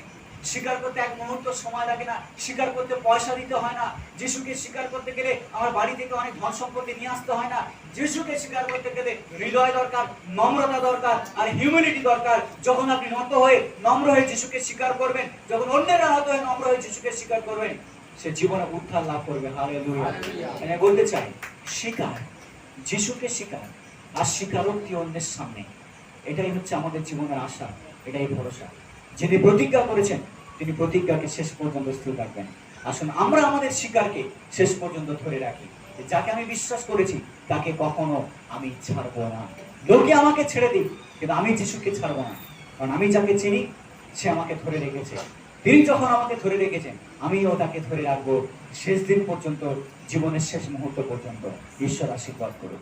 স্বীকার করতে এক মুহূর্ত সময় লাগে না, স্বীকার করতে পয়সা দিতে হয় না। যিশুকে স্বীকার করতে গেলে আমার বাড়ি থেকে অনেক ধন সম্পত্তি নিয়ে আসতে হয় না। যিশুকে স্বীকার করতে গেলে হৃদয় দরকার, নম্রতা দরকার, আর হিউম্যানিটি দরকার। যখন আপনি নত হয়ে, নম্র হয়ে যিশুকে স্বীকার করবেন, যখন অন্যেরা নত হয়ে নম্র হয়ে যিশুকে স্বীকার করবেন, সে জীবনে উদ্ধার লাভ করবে। হালেলুয়া। আমি বলতে চাই, স্বীকার, যিশুকে স্বীকার আর স্বীকারোক্তি অন্যের সামনে, এটাই হচ্ছে আমাদের জীবনের আশা, এটাই ভরসা। যিনি প্রতিজ্ঞা করেছেন তিনি প্রতিজ্ঞাকে শেষ পর্যন্ত স্থির রাখবেন। আসুন আমরা আমাদের স্বীকারকে শেষ পর্যন্ত ধরে রাখি। যাকে আমি বিশ্বাস করেছি তাকে কখনো আমি ছাড়বো না। লোকে আমাকে ছেড়ে দিই, কিন্তু আমি যিশুকে ছাড়বো না। কারণ আমি যাকে চিনি সে আমাকে ধরে রেখেছে। তিনি যখন আমাকে ধরে রেখেছেন, আমিও তাকে ধরে রাখবো শেষ দিন পর্যন্ত, জীবনের শেষ মুহূর্ত পর্যন্ত। ঈশ্বর আশীর্বাদ করুন।